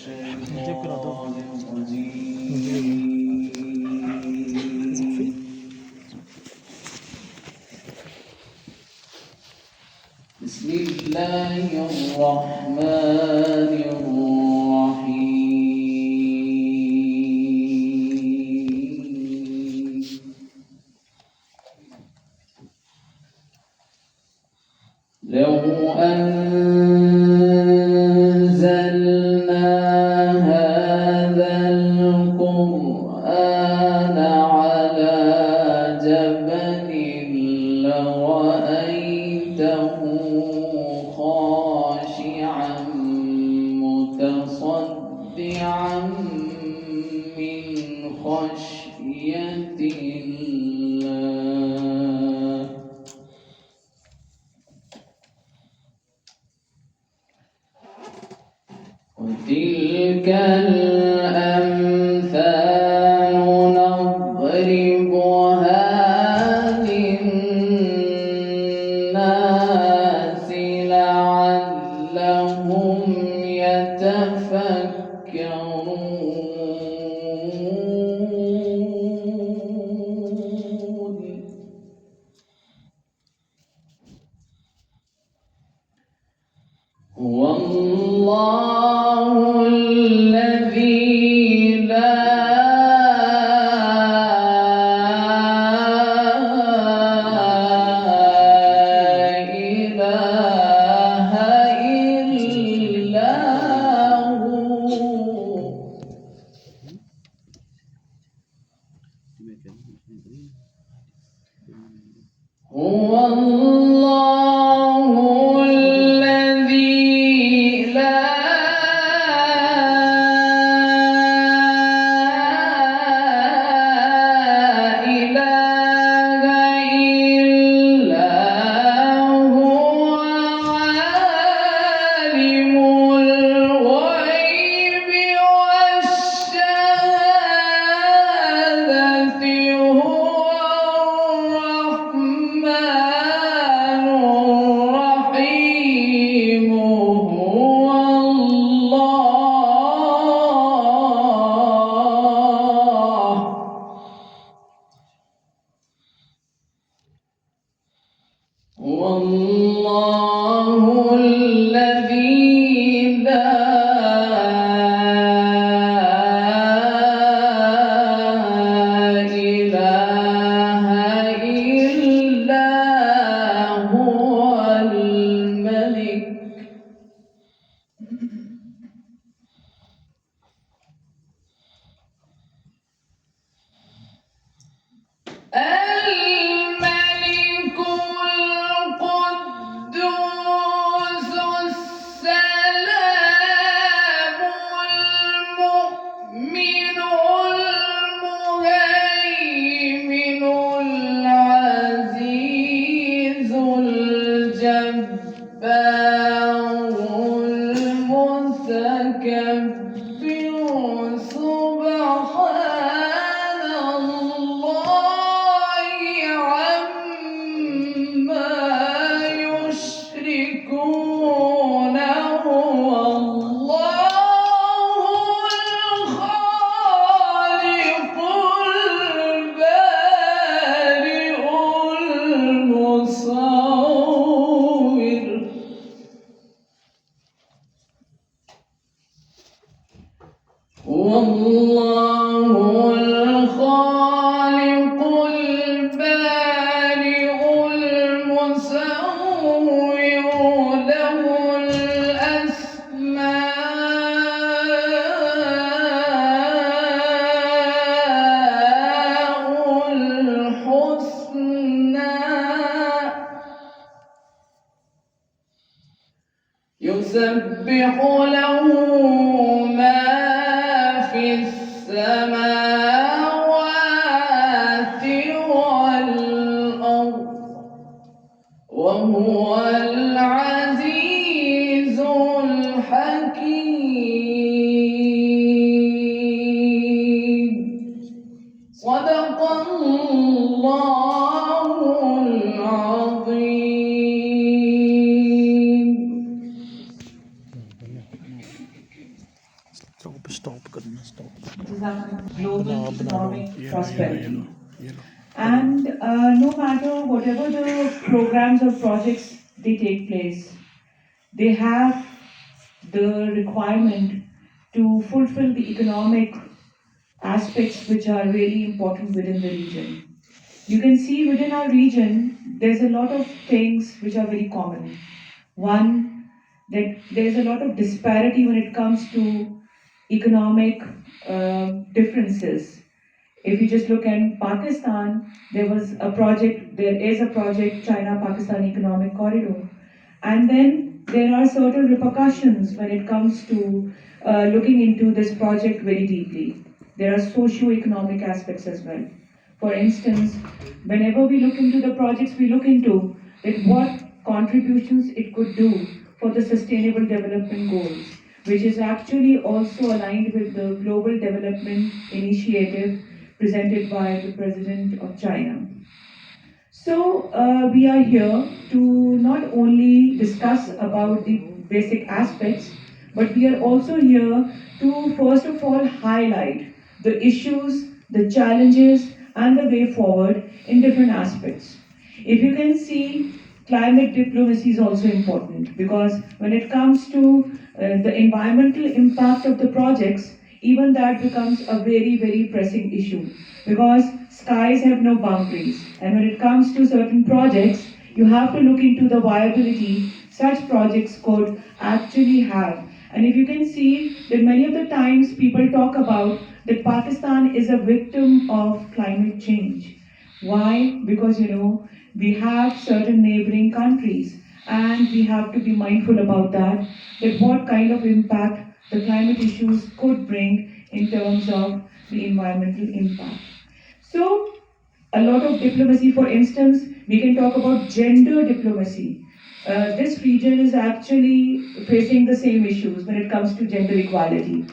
بسم الله الرحمن الرحيم. لو أنزلنا هذا القرآن على جبل لرأيته خاشعا متصدعا من خشية الله. وتلك الأمثال نضربها للناس لعلهم يتفكرون. هو الله الذي لا إله إلا هو الله الذي لا إله إلا هو عالم الغيب والشهادة هو الرحمن الرحيم. هو الله الذي لا إله إلا هو الملك القدوس السلام المؤمن المهيمن العزيز الجبار المتكبر. سبحان الله عما يشركون. هو الله الخالق البارئ المصور. هو الله الخالق البارئ المصور له الأسماء الحسنى. يسبح له ما في السماوات والأرض وهو العزيز الحكيم. صدق الله العظيم. Stop करना stop global बना लो economic prosperity. ये लो And no matter whatever the programs or projects they take place, they have the requirement to fulfill the economic aspects which are really important within the region. You can see within our region, there's a lot of things which are very common. One, that there's a lot of disparity when it comes to economic differences. If you just look at Pakistan, there is a project, China-Pakistan Economic Corridor. And then there are certain repercussions when it comes to looking into this project very deeply. There are socio-economic aspects as well. For instance, whenever we look into the projects, we look into that what contributions it could do for the sustainable development goals, which is actually also aligned with the global development initiative presented by the President of China. So we are here to not only discuss about the basic aspects, but we are also here to first of all highlight the issues, the challenges, and the way forward in different aspects. If you can see, climate diplomacy is also important because when it comes to the environmental impact of the projects, even that becomes a very, very pressing issue because skies have no boundaries. And when it comes to certain projects, you have to look into the viability such projects could actually have. And if you can see that many of the times people talk about that Pakistan is a victim of climate change. Why? Because we have certain neighboring countries and we have to be mindful about that what kind of impact the climate issues could bring in terms of the environmental impact. So, a lot of diplomacy, for instance, we can talk about gender diplomacy. This region is actually facing the same issues when it comes to gender equality.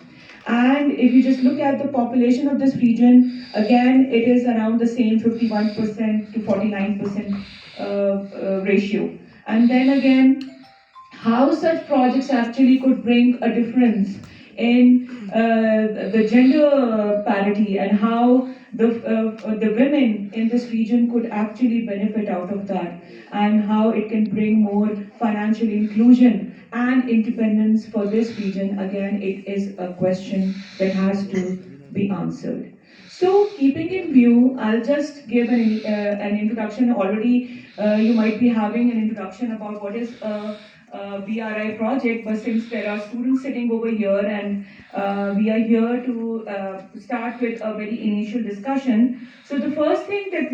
And if you just look at the population of this region, again, it is around the same 51% to 49% ratio. And then again, how such projects actually could bring a difference in the gender parity and how the women in this region could actually benefit out of that and how it can bring more financial inclusion and independence for this region. Again, it is a question that has to be answered. So, keeping in view, I'll just give an introduction. Already, you might be having an introduction about what is BRI project, but since there are students sitting over here and we are here to start with a very initial discussion. So the first thing that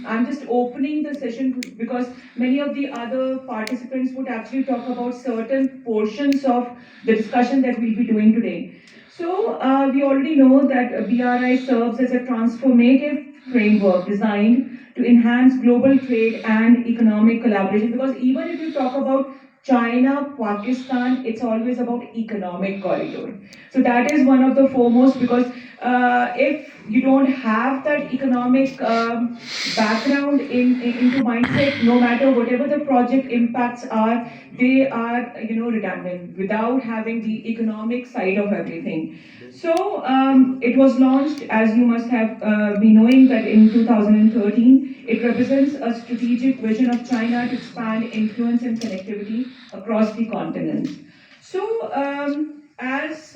I'm just opening the session because many of the other participants would actually talk about certain portions of the discussion that we'll be doing today. So we already know that BRI serves as a transformative framework designed to enhance global trade and economic collaboration. Because even if you talk about China, Pakistan, it's always about economic corridor. So that is one of the foremost because if you don't have that economic background into mindset, no matter whatever the project impacts are, they are redundant without having the economic side of everything. So it was launched, as you must have been knowing, that in 2013. It represents a strategic vision of China to expand influence and connectivity across the continent. So as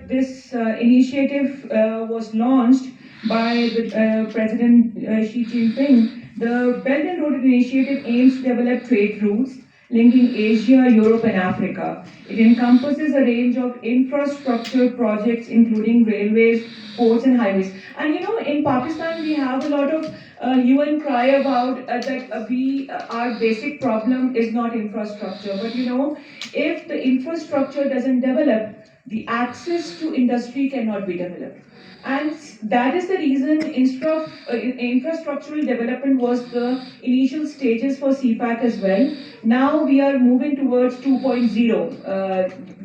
this initiative was launched by the President Xi Jinping, the Belt and Road Initiative aims to develop trade routes linking Asia, Europe, and Africa. It encompasses a range of infrastructure projects, including railways, ports, and highways. And in Pakistan, we have a lot of hue and cry about that our basic problem is not infrastructure. But if the infrastructure doesn't develop, the access to industry cannot be developed. And that is the reason infrastructural development was the initial stages for CPAC as well. Now we are moving towards 2.0.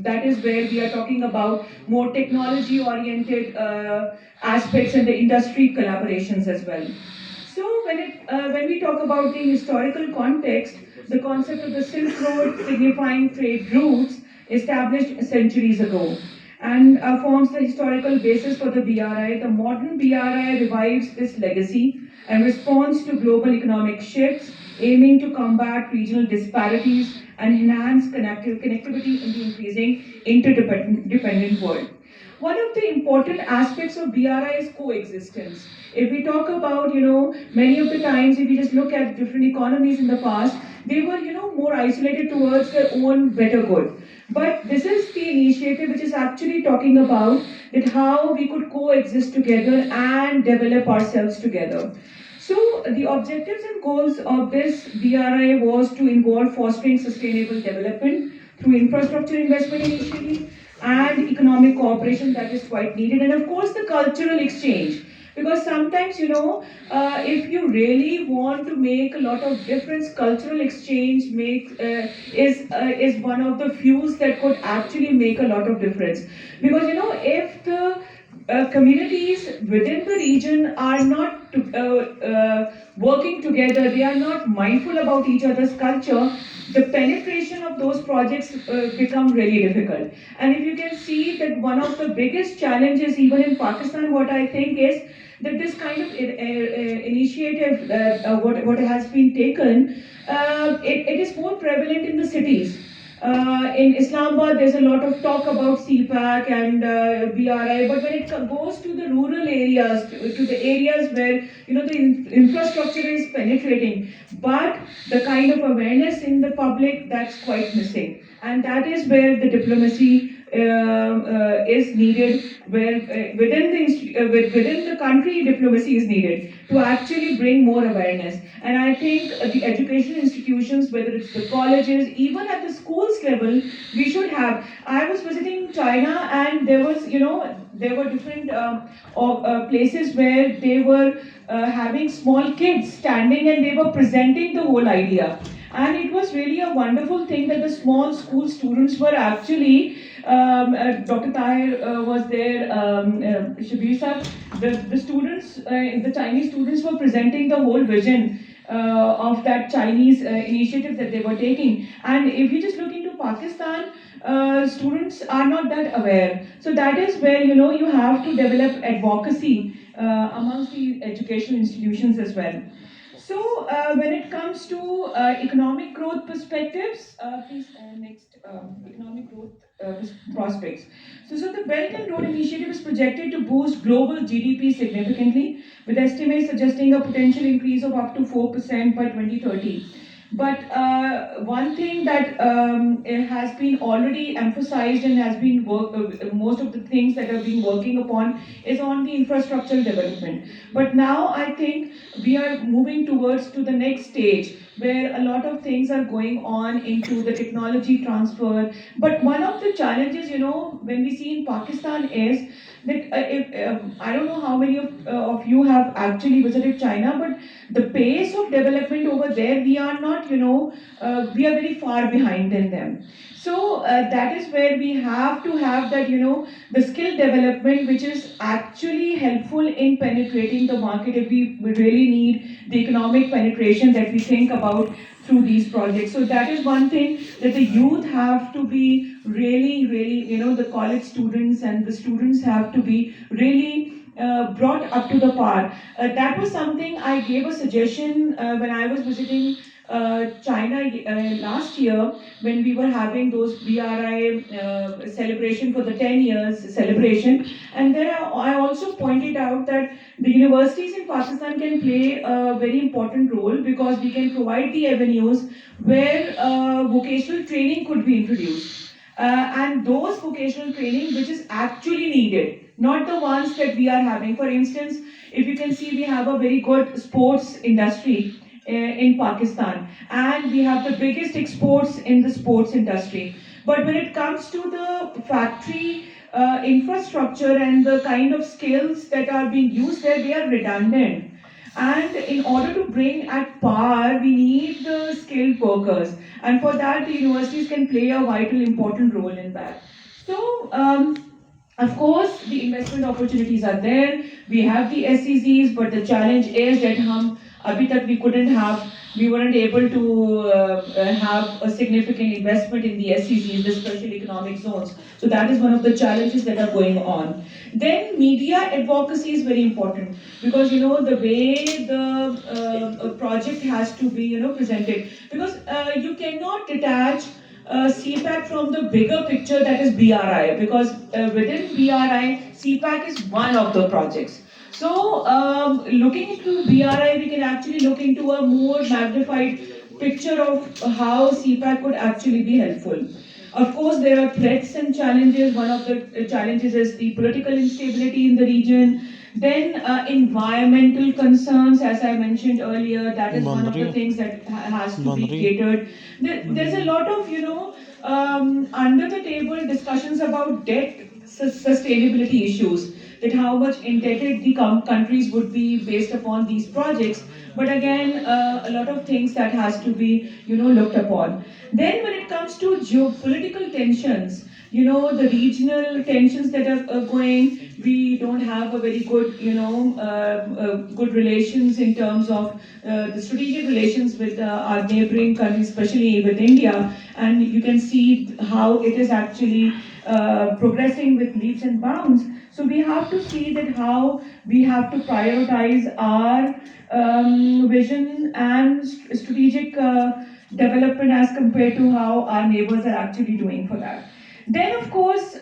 That is where we are talking about more technology oriented aspects and the industry collaborations as well. So when we talk about the historical context, the concept of the Silk Road signifying trade routes established centuries ago. and forms the historical basis for the BRI. The modern BRI revives this legacy and responds to global economic shifts, aiming to combat regional disparities and enhance connectivity in the increasing interdependent world. One of the important aspects of BRI is coexistence. If we talk about, many of the times, if we just look at different economies in the past, they were, more isolated towards their own better good. But this is the initiative which is actually talking about that how we could coexist together and develop ourselves together. So the objectives and goals of this BRI was to involve fostering sustainable development through infrastructure investment initially and economic cooperation that is quite needed, and of course the cultural exchange, because sometimes, if you really want to make a lot of difference, cultural exchange is one of the fuels that could actually make a lot of difference. Because if the communities within the region are not working together, they are not mindful about each other's culture, the penetration of those projects become really difficult. And if you can see that one of the biggest challenges even in Pakistan, what I think is that this kind of initiative, what has been taken, it is more prevalent in the cities. In Islamabad, there's a lot of talk about CPAC and BRI, but when it goes to the rural areas, to the areas where the infrastructure is penetrating, but the kind of awareness in the public, that's quite missing, and that is where the diplomacy is needed, where within the country diplomacy is needed to actually bring more awareness. And I think the education institutions, whether it's the colleges, even at the schools level, we should have. I was visiting China, and there was, there were different places where they were having small kids standing and they were presenting the whole idea. And it was really a wonderful thing that the small school students were actually, Dr. Tahir was there, Shabir sir, the students, the Chinese students were presenting the whole vision of that Chinese initiative that they were taking. And if you just look into Pakistan, students are not that aware. So that is where, you have to develop advocacy amongst the educational institutions as well. So when it comes to economic growth perspectives, please next economic growth prospects. So the Belt and Road Initiative is projected to boost global GDP significantly, with estimates suggesting a potential increase of up to 4% by 2030. But one thing that it has been already emphasized and has been most of the things that have been working upon is on the infrastructural development. But now I think we are moving towards to the next stage where a lot of things are going on into the technology transfer. But one of the challenges, when we see in Pakistan is that I don't know how many of you have actually visited China, but the pace of development over there, we are not, we are very far behind than them. So that is where we have to have that, the skill development, which is actually helpful in penetrating the market if we really need the economic penetration that we think about through these projects. So that is one thing that the youth have to be really, the college students and the students have to be really brought up to the par. That was something I gave a suggestion when I was visiting China last year, when we were having those BRI celebration for the 10 years celebration. And there I also pointed out that the universities in Pakistan can play a very important role, because we can provide the avenues where vocational training could be introduced. And those vocational training which is actually needed, not the ones that we are having. For instance, if you can see, we have a very good sports industry in Pakistan, and we have the biggest exports in the sports industry. But when it comes to the factory infrastructure and the kind of skills that are being used there, they are redundant. And in order to bring at par, we need the skilled workers. And for that, the universities can play a vital, important role in that. So, of course, the investment opportunities are there. We have the SEZs, but the challenge is that Abhi tak we weren't able to have a significant investment in the SEZs, the special economic zones. So that is one of the challenges that are going on. Then media advocacy is very important because the way the project has to be presented, because you cannot detach CPAC from the bigger picture that is BRI, because within BRI, CPAC is one of the projects. So, looking into BRI, we can actually look into a more magnified picture of how CPAC could actually be helpful. Of course, there are threats and challenges. One of the challenges is the political instability in the region. Then, environmental concerns, as I mentioned earlier, that is one of the things that has to be catered. There's a lot of, under the table discussions about debt sustainability issues, that how much indebted the countries would be based upon these projects. But again, a lot of things that has to be, looked upon. Then when it comes to geopolitical tensions, the regional tensions that are going, we don't have a very good, good relations in terms of the strategic relations with our neighboring countries, especially with India. And you can see how it is actually progressing with leaps and bounds. So we have to see that how we have to prioritize our vision and strategic development as compared to how our neighbors are actually doing for that. Then, of course,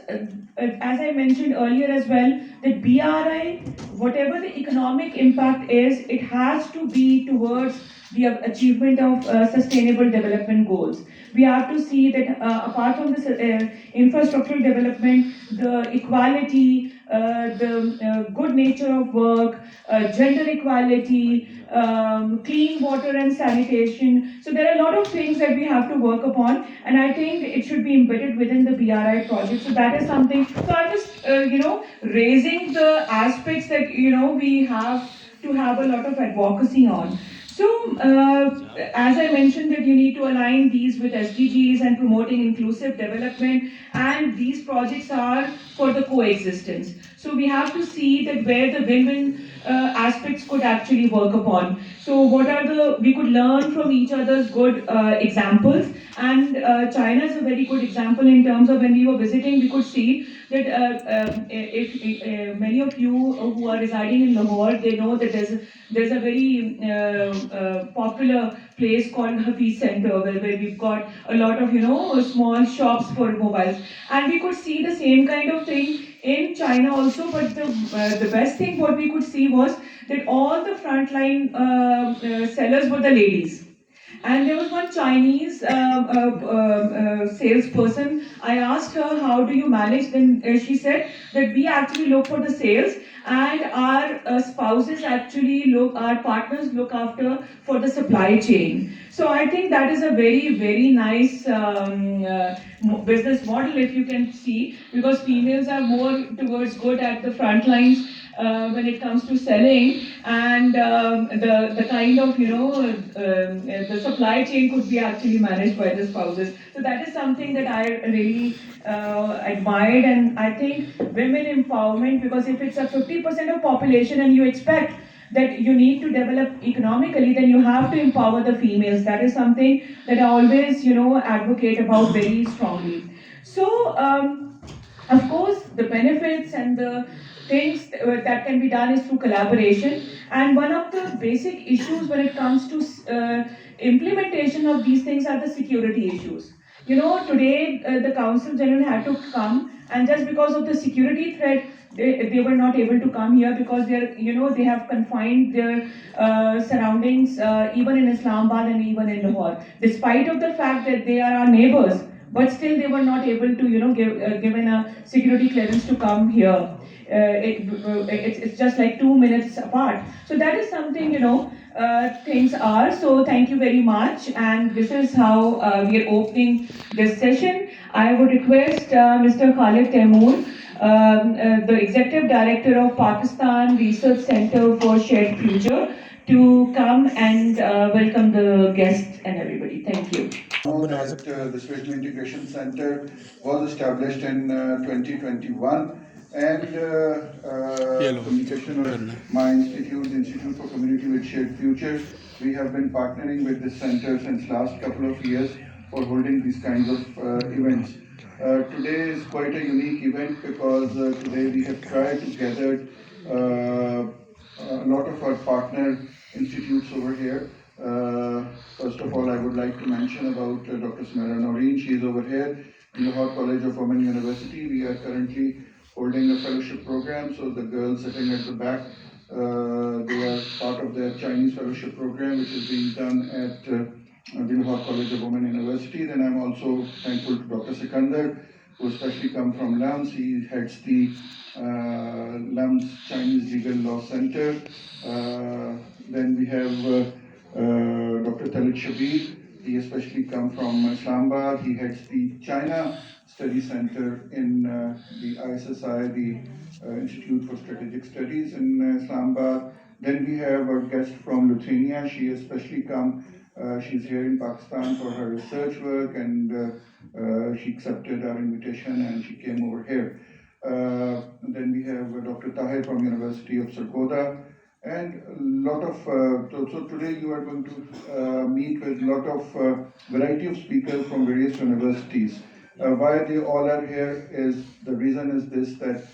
as I mentioned earlier as well, that BRI, whatever the economic impact is, it has to be towards the achievement of sustainable development goals. We have to see that apart from this infrastructural development, the equality, the good nature of work, gender equality, clean water and sanitation. So there are a lot of things that we have to work upon, and I think it should be embedded within the BRI project. So that is something. So I'm just, raising the aspects that we have to have a lot of advocacy on. So, as I mentioned, that you need to align these with SDGs and promoting inclusive development, and these projects are for the coexistence. So, we have to see that where the win-win aspects could actually work upon. So, what are we could learn from each other's good examples, and China is a very good example in terms of when we were visiting, we could see that if many of you who are residing in Lahore, they know that there's a very popular place called Hafiz Center where we've got a lot of small shops for mobiles, and we could see the same kind of thing in China also. But the best thing what we could see was that all the frontline sellers were the ladies. And there was one Chinese salesperson. I asked her, how do you manage? Then she said that we actually look for the sales, and our spouses actually our partners look after for the supply chain. So I think that is a very, very nice business model, if you can see, because females are more towards good at the front lines when it comes to selling, and the kind of the supply chain could be actually managed by the spouses. So that is something that I really admired, and I think women empowerment, because if it's a 50% of population and you expect that you need to develop economically, then you have to empower the females. That is something that I always advocate about very strongly. So of course, the benefits and the things that can be done is through collaboration. And one of the basic issues when it comes to implementation of these things are the security issues. Today the Council General had to come, and just because of the security threat, they were not able to come here, because they have confined their surroundings even in Islamabad and even in Lahore. Despite of the fact that they are our neighbors, but still they were not able to given a security clearance to come here. It's just like 2 minutes apart. So that is something things are. So thank you very much, and this is how we are opening this session. I would request Mr. Khalid Taimur, the Executive Director of Pakistan Research Center for Shared Future, to come and welcome the guests and everybody. Thank you. The Special Integration Center was established in 2021, and communication of my institute, the Institute for Community with Shared Future. We have been partnering with this center since last couple of years for holding these kinds of events. Today is quite a unique event because today we have tried to gather a lot of our partner institutes over here. First of all, I would like to mention about Dr. Smera Noreen. She is over here in Lahore College of Women University. We are currently holding a fellowship program, so the girls sitting at the back, they are part of their Chinese fellowship program, which is being done at the Lahore College of Women University. Then I'm also thankful to Dr. Sikandar, who especially come from LAMS. He heads the LAMS Chinese Legal Law Center. Then we have Dr. Talit Shabir. He especially come from Islamabad. He heads the China Study Center in the ISSI, the Institute for Strategic Studies in Islamabad. Then we have a guest from Lithuania. She especially come. She's here in Pakistan for her research work, and she accepted our invitation and she came over here. Then we have Dr. Tahir from University of Sargodha, and a lot of so today you are going to meet with a lot of variety of speakers from various universities. Why they all are here is the reason is this, that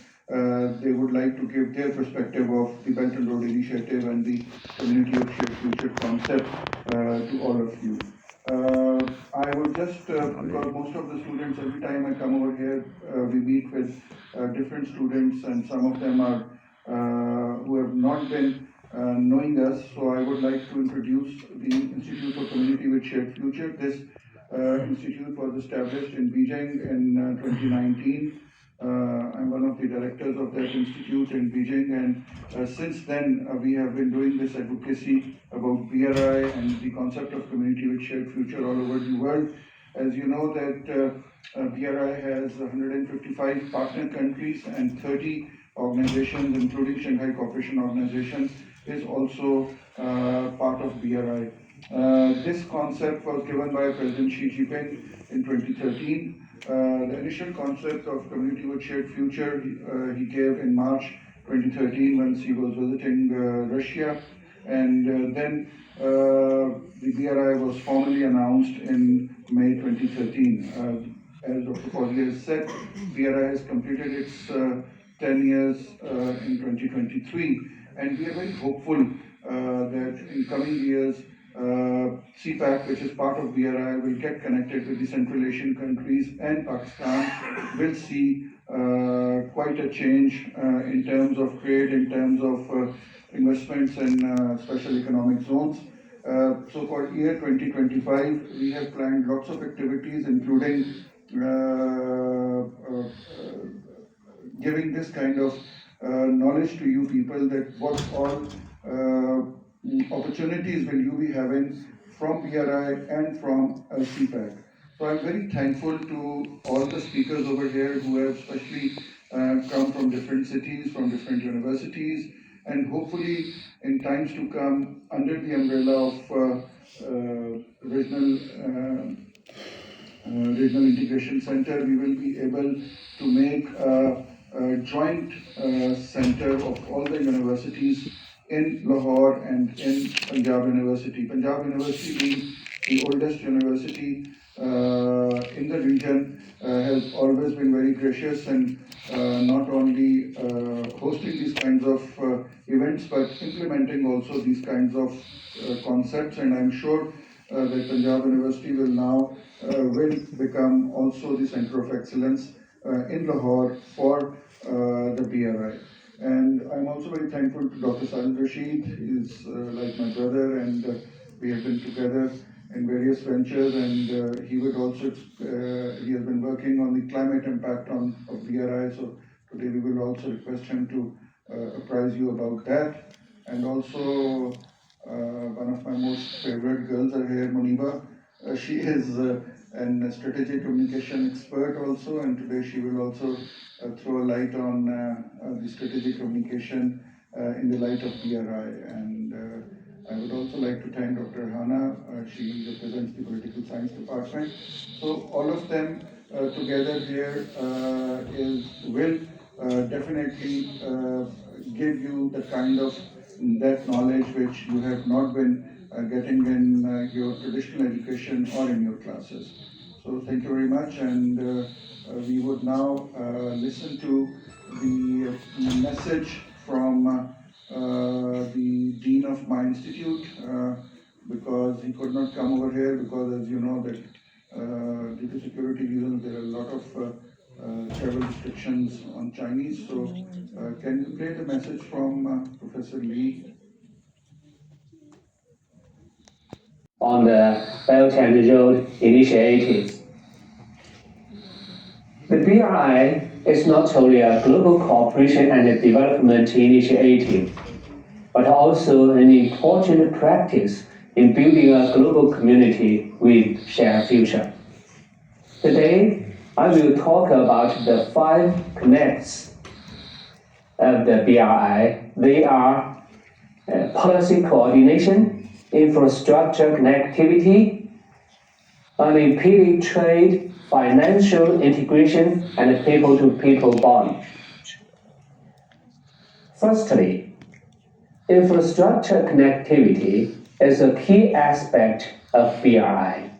they would like to give their perspective of the Belt and Road Initiative and the Community of Shared Future concept to all of you. I would just, because most of the students, every time I come over here, we meet with different students, and some of them are who have not been knowing us. So I would like to introduce the Institute for Community with Shared Future. This institute was established in Beijing in 2019. I'm one of the directors of that institute in Beijing, and since then we have been doing this advocacy about BRI and the concept of community with shared future all over the world. As you know that BRI has 155 partner countries and 30 organizations, including Shanghai Cooperation Organization, is also part of BRI. This concept was given by President Xi Jinping in 2013. The initial concept of community with shared future he gave in March 2013 when he was visiting Russia, and then the BRI was formally announced in May 2013. As Dr. Fauzi has said, BRI has completed its 10 years in 2023, and we are very hopeful that in coming years CPAC, which is part of BRI, will get connected with the Central Asian countries, and Pakistan will see quite a change in terms of trade, in terms of investments in special economic zones. So for year 2025, we have planned lots of activities, including giving this kind of knowledge to you people, that what all opportunities will you be having from BRI and from CPAC. So I'm very thankful to all the speakers over here who have especially come from different cities, from different universities, and hopefully in times to come, under the umbrella of regional integration center, we will be able to make a joint center of all the universities in Lahore and in Punjab University. Punjab University being the oldest university in the region has always been very gracious, and not only hosting these kinds of events but implementing also these kinds of concepts, and I'm sure that Punjab University will now will become also the center of excellence in Lahore for the BRI. And I'm also very thankful to Dr. Sajid Rashid. He is like my brother, and we have been together in various ventures, and he would also, he has been working on the climate impact of BRI, so today we will also request him to apprise you about that. And also, one of my most favorite girls are here, Muniba. She is an strategic communication expert also, and today she will also throw a light on the strategic communication in the light of BRI. And I would also like to thank Dr. Hana. She represents the political science department. So all of them together here will definitely give you the kind of that knowledge which you have not been getting in your traditional education or in your classes. So thank you very much, and we would now listen to the message from the Dean of my institute, because he could not come over here because, as you know, that due to security reasons there are a lot of travel restrictions on Chinese. So can you play the message from Professor Lee? On the Belt and Road initiatives. The BRI is not only a global cooperation and development initiative, but also an important practice in building a global community with shared future. Today, I will talk about the 5 connects of the BRI. They are policy coordination, infrastructure connectivity, unimpeded trade, financial integration, and people-to-people bond. Firstly, infrastructure connectivity is a key aspect of BRI.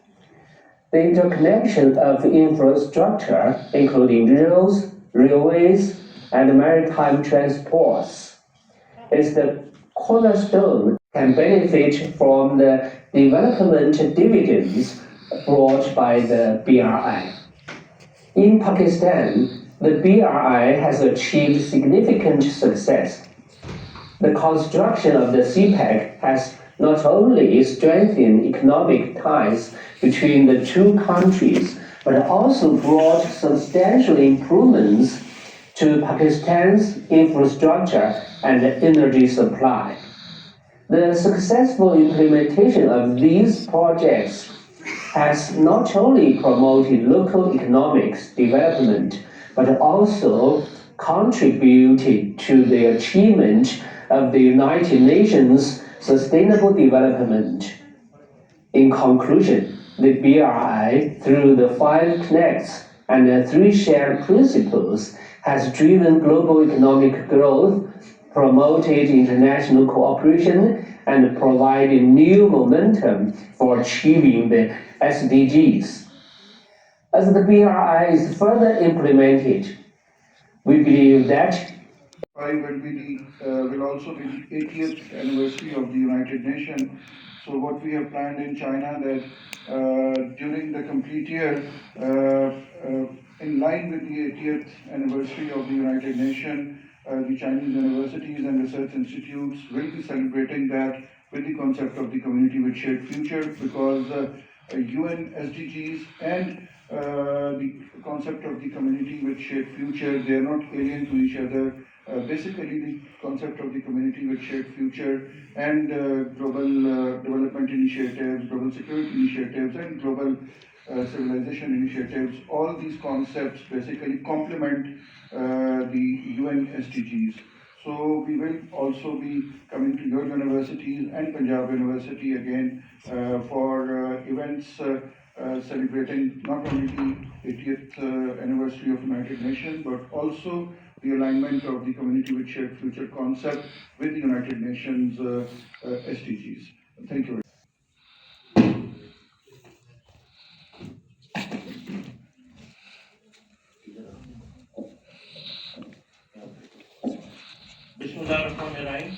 The interconnection of infrastructure, including roads, railways, and maritime transports, is the cornerstone and benefit from the development dividends brought by the BRI. In Pakistan, the BRI has achieved significant success. The construction of the CPEC has not only strengthened economic ties between the two countries, but also brought substantial improvements to Pakistan's infrastructure and energy supply. The successful implementation of these projects has not only promoted local economics development, but also contributed to the achievement of the United Nations Sustainable Development. In conclusion, the BRI, through the 5 connects and the 3 shared principles, has driven global economic growth, promoted international cooperation, and provided new momentum for achieving the SDGs. As the BRI is further implemented, we believe that Will also be the 80th anniversary of the United Nations. So what we have planned in China that during the complete year, in line with the 80th anniversary of the United Nations, the Chinese universities and research institutes will be celebrating that with the concept of the community with shared future, because UN SDGs and the concept of the community with shared future, they are not alien to each other. Basically, the concept of the community with shared future and global development initiatives, global security initiatives, and global civilization initiatives, all these concepts basically complement the UN SDGs. So we will also be coming to your universities and Punjab University again for events celebrating not only the 80th anniversary of United Nations, but also the alignment of the community with shared future concept with the United Nations SDGs. Thank you. Bismillahirrahmanirrahim.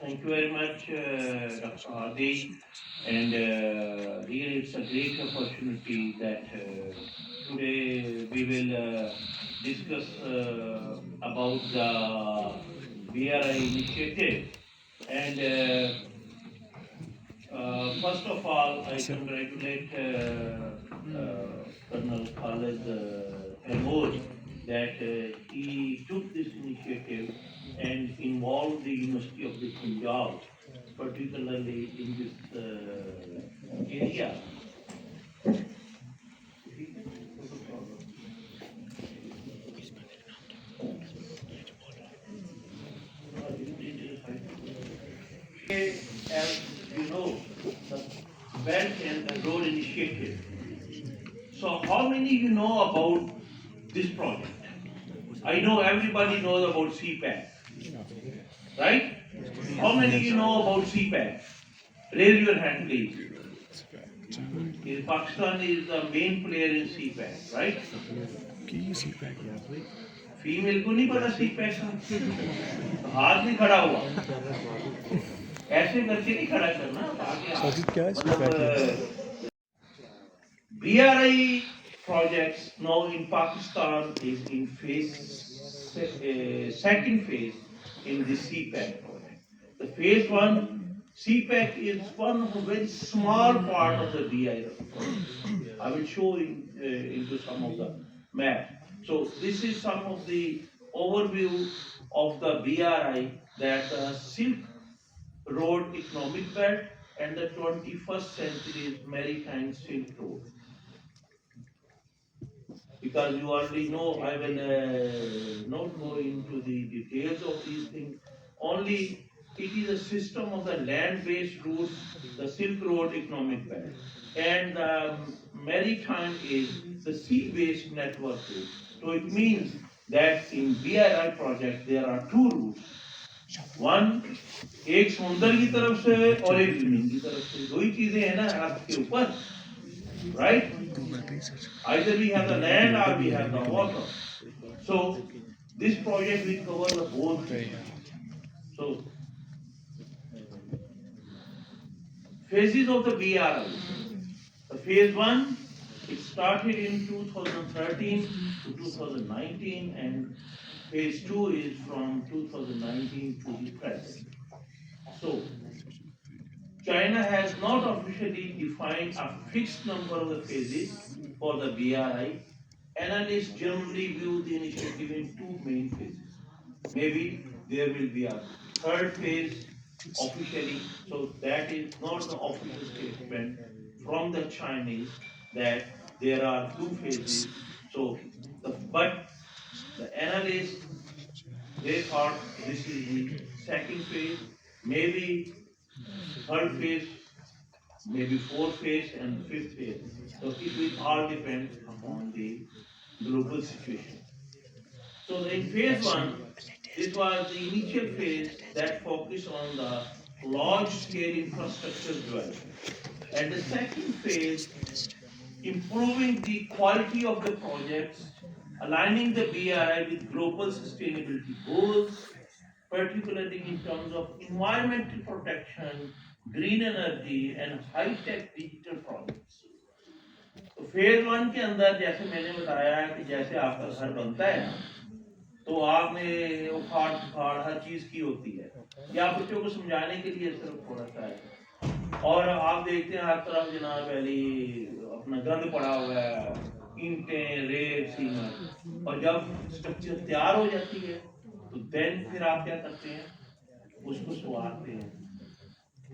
Thank you very much, Dr. Hadi. And really, it's a great opportunity that today we will discuss about the BRI initiative. And first of all, I congratulate Colonel Khalid Mahmood that he took this initiative and involved the University of the Punjab, particularly in this area. As you know, the Belt and Road Initiative. So how many you know about this project? I know everybody knows about CPAC, right? How many of you know about CPAC? Raise your hand, please. Pakistan is the main player in CPAC, right? Female को नहीं पता CPAC का, तो हाथ नहीं खड़ा हुआ, ऐसे करके नहीं खड़ा करना, मतलब BRI projects now in Pakistan is in second phase in the CPAC project. The phase one, CPAC is one of a very small part of the BRI project. I will show into some of the map. So this is some of the overview of the BRI, that Silk Road Economic Belt and the 21st century Maritime Silk Road. Because you already know, I will not go into the details of these things. Only it is a system of the land-based routes, the Silk Road Economic Belt, and the maritime is the sea-based network route. So it means that in BRI project there are two routes. One, एक समुद्र की तरफ से और एक जमीन की तरफ से, दो ही चीजें हैं ना अर्थ के ऊपर, right? Either we have the land or we have the water. So this project will cover the both. So phases of the BRI. The phase one, it started in 2013 to 2019, and phase two is from 2019 to the present. So China has not officially defined a fixed number of the phases for the BRI. Analysts generally view the initiative in two main phases. Maybe there will be a third phase officially, so that is not the official statement from the Chinese that there are two phases. So, but the analysts, they thought this is the second phase, maybe third phase, maybe fourth phase and fifth phase. So it will all depend upon the global situation. So in phase one, this was the initial phase that focused on the large-scale infrastructure development. And the second phase, improving the quality of the projects, aligning the BRI with global sustainability goals, particularly in terms of environmental protection, green energy, and high-tech digital projects. तो phase one के अंदर जैसे मैंने बताया कि जैसे आपका घर बनता है ना, तो आपने उखाड़ उखाड़ हर चीज की होती है, या बच्चों को समझाने के लिए सिर्फ थोड़ा सा है, और आप देखते हैं हर तरफ जनाब पहले अपना गंद पड़ा हुआ है, ईंटें, रेत, सीमेंट, और जब स्ट्रक्चर तैयार हो जाती है तो देन फिर आप क्या करते हैं, उसको संवारते हैं,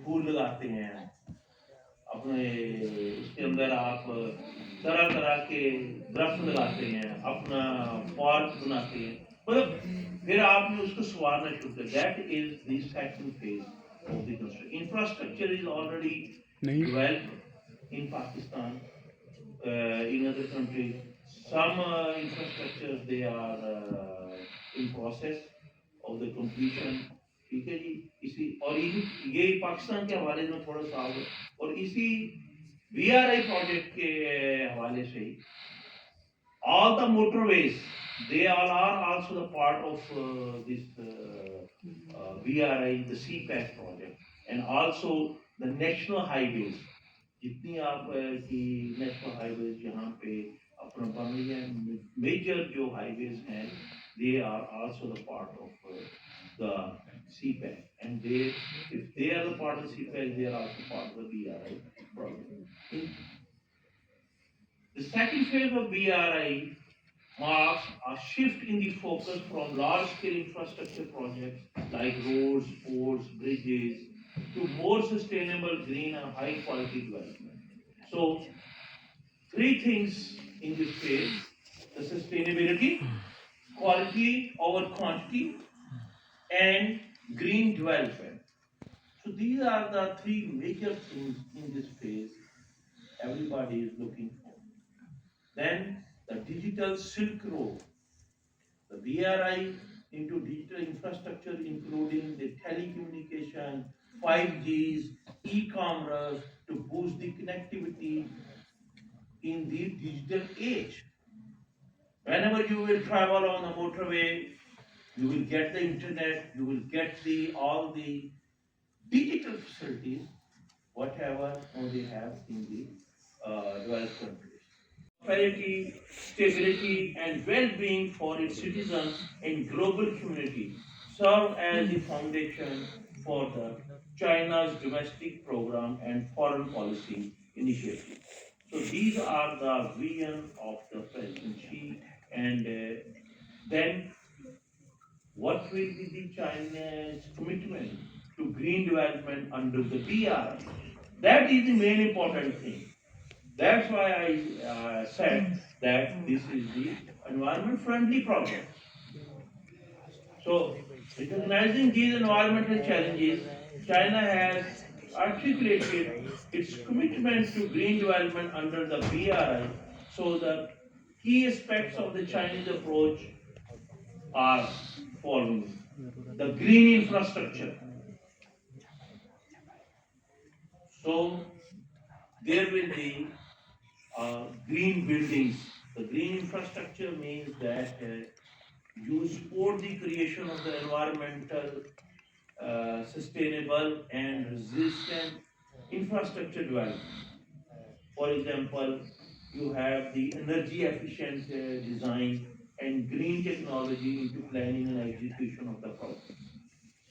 फूल लगाते हैं, अपने उसके अंदर आप तरह तरह के दरख्त लगाते हैं, अपना पार्क बनाते हैं, मतलब फिर आपने उसको संवारना शुरू कर. That is the second phase of the construction. Infrastructure is already developed in Pakistan, in other countries. Some infrastructures they are in process of the completion. ठीक है जी, इसी और ये पाकिस्तान के हवाले में थोड़ा सा और इसी BRI प्रोजेक्ट के हवाले से all the motorways, they all are also the part of this BRI, the CPAC project, and also the national highways. जितनी आप की नेशनल हाईवेज यहाँ पे अपना बन रही है, मेजर जो हाईवेज हैं, they are also the part of the CPAC, and they, if they are the part of the CPAC, they are also part of the BRI project. The second phase of BRI marks a shift in the focus from large-scale infrastructure projects like roads, ports, bridges, to more sustainable, green, and high-quality development. So, three things in this phase: the sustainability, quality over quantity, and green development. So these are the three major things in this phase everybody is looking for. Then the digital Silk Road. The BRI into digital infrastructure, including the telecommunication, 5Gs, e-commerce, to boost the connectivity in the digital age. Whenever you will travel on the motorway, you will get the internet, you will get the all the digital facilities, whatever they have in the developed countries. Prosperity, stability, and well-being for its citizens and global community serve as the foundation for the China's domestic program and foreign policy initiatives. So these are the vision of the presidency, and then what will be the China's commitment to green development under the BRI? That is the main important thing. That's why I said that this is the environment friendly project. So, recognizing these environmental challenges, China has articulated its commitment to green development under the BRI. So, the key aspects of the Chinese approach are following: the green infrastructure. So, there will be green buildings. The green infrastructure means that you support the creation of the environmental, sustainable, and resistant infrastructure development. For example, you have the energy efficient design and green technology into planning and execution of the project.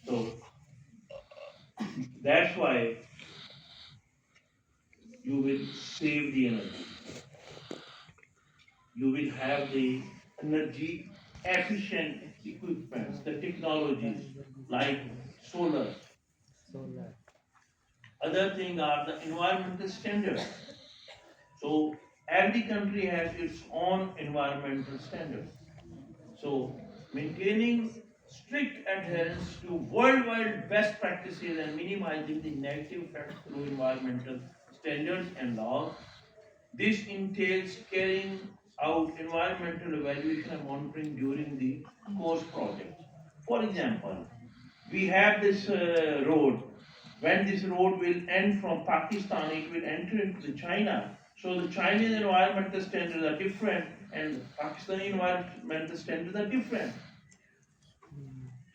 So that's why you will save the energy. You will have the energy efficient equipments, the technologies like solar. Other thing are the environmental standards. So every country has its own environmental standards. So maintaining strict adherence to worldwide best practices and minimizing the negative effects through environmental standards and laws. This entails carrying out environmental evaluation and monitoring during the course projects. For example, we have this road. When this road will end from Pakistan, it will enter into the China. So the Chinese environmental standards are different, and Pakistani environmental standards are different.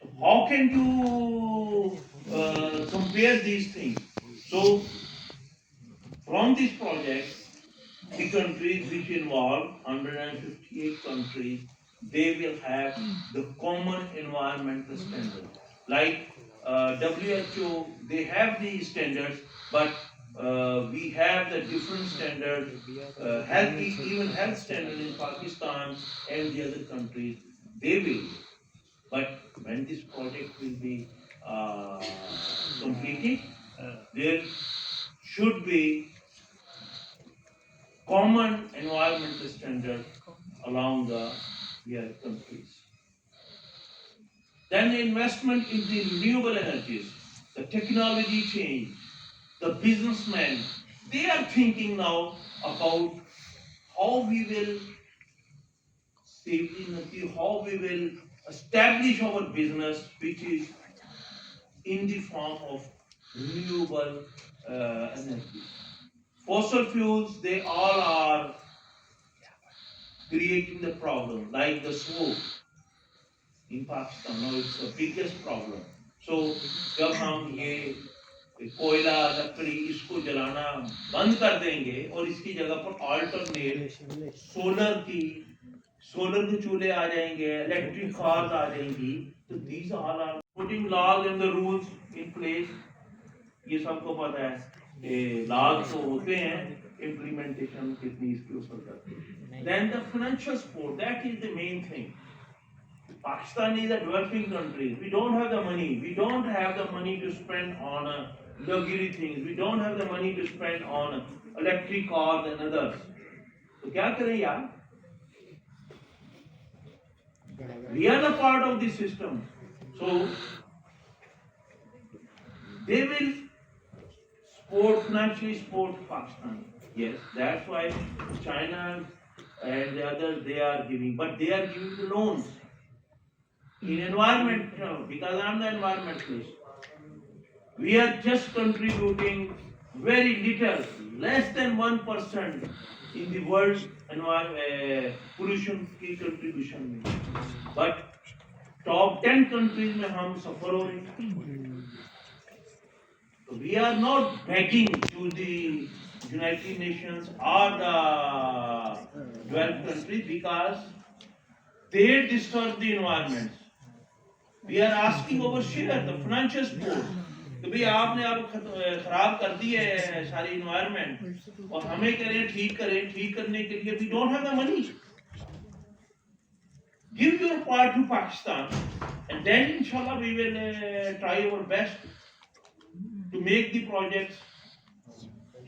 So how can you compare these things? So from this project, the countries which involve 158 countries, they will have the common environmental standards. Like WHO, they have these standards, but we have the different standards. Even health standards in Pakistan and the other countries, they will. But when this project will be completed, there should be common environmental standards along the countries. Then the investment in the renewable energies, the technology change, the businessmen, they are thinking now about how we will save the energy, how we will establish our business, which is in the form of renewable energy. Fossil fuels, they all are creating the problem, like the smoke in Pakistan. Now it's the biggest problem. So जब हम ये कोयला लकड़ी इसको जलाना बंद कर देंगे और इसकी जगह पर अल्टरनेट सोलर के चूल्हे आ जाएंगे, इलेक्ट्रिक कार्स आ जाएंगी, तो these all are putting laws and the rules in place. ये सबको पता है, ये laws तो होते हैं, implementation कितनी इसके ऊपर करते हैं. Then the financial support, that is the main thing. Pakistan is a developing country. We don't have the money. We don't have the money to spend on luxury things. We don't have the money to spend on electric cars and others. So क्या करें यार? We are the part of this system. So they will financially support Pakistan. Yes, that's why China and the others, they are giving, but they are giving the loans. in environment, because I'm the environmentalist, we are just contributing very little, less than 1% in the world pollution की contribution में. But top 10 countries में हम सफर हो रहे हैं. So we are not begging to the United Nations or the developed countries because they disturb the environment. We are asking our share, the financial support. कि भाई आपने अब खराब कर दी है सारी इन्वायरमेंट और हमें करें ठीक करने के लिए we don't have the money. Give your part to Pakistan and then inshallah we will try our best to make the projects.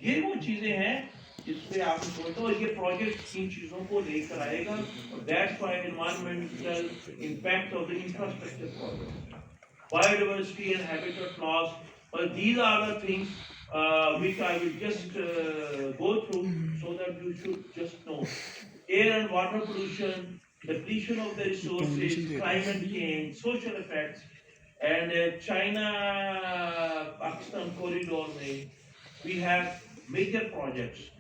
ये वो चीजें हैं जिसपे आप सोचते हो ये प्रोजेक्ट इन चीजों को लेकर आएगा और that's why environmental impact of the infrastructure project, biodiversity and habitat loss. But these are the things which I will just go through so that you should just know. Air and water pollution, depletion of the resources, climate change, social effects, and China-Pakistan corridor mein, we have major projects.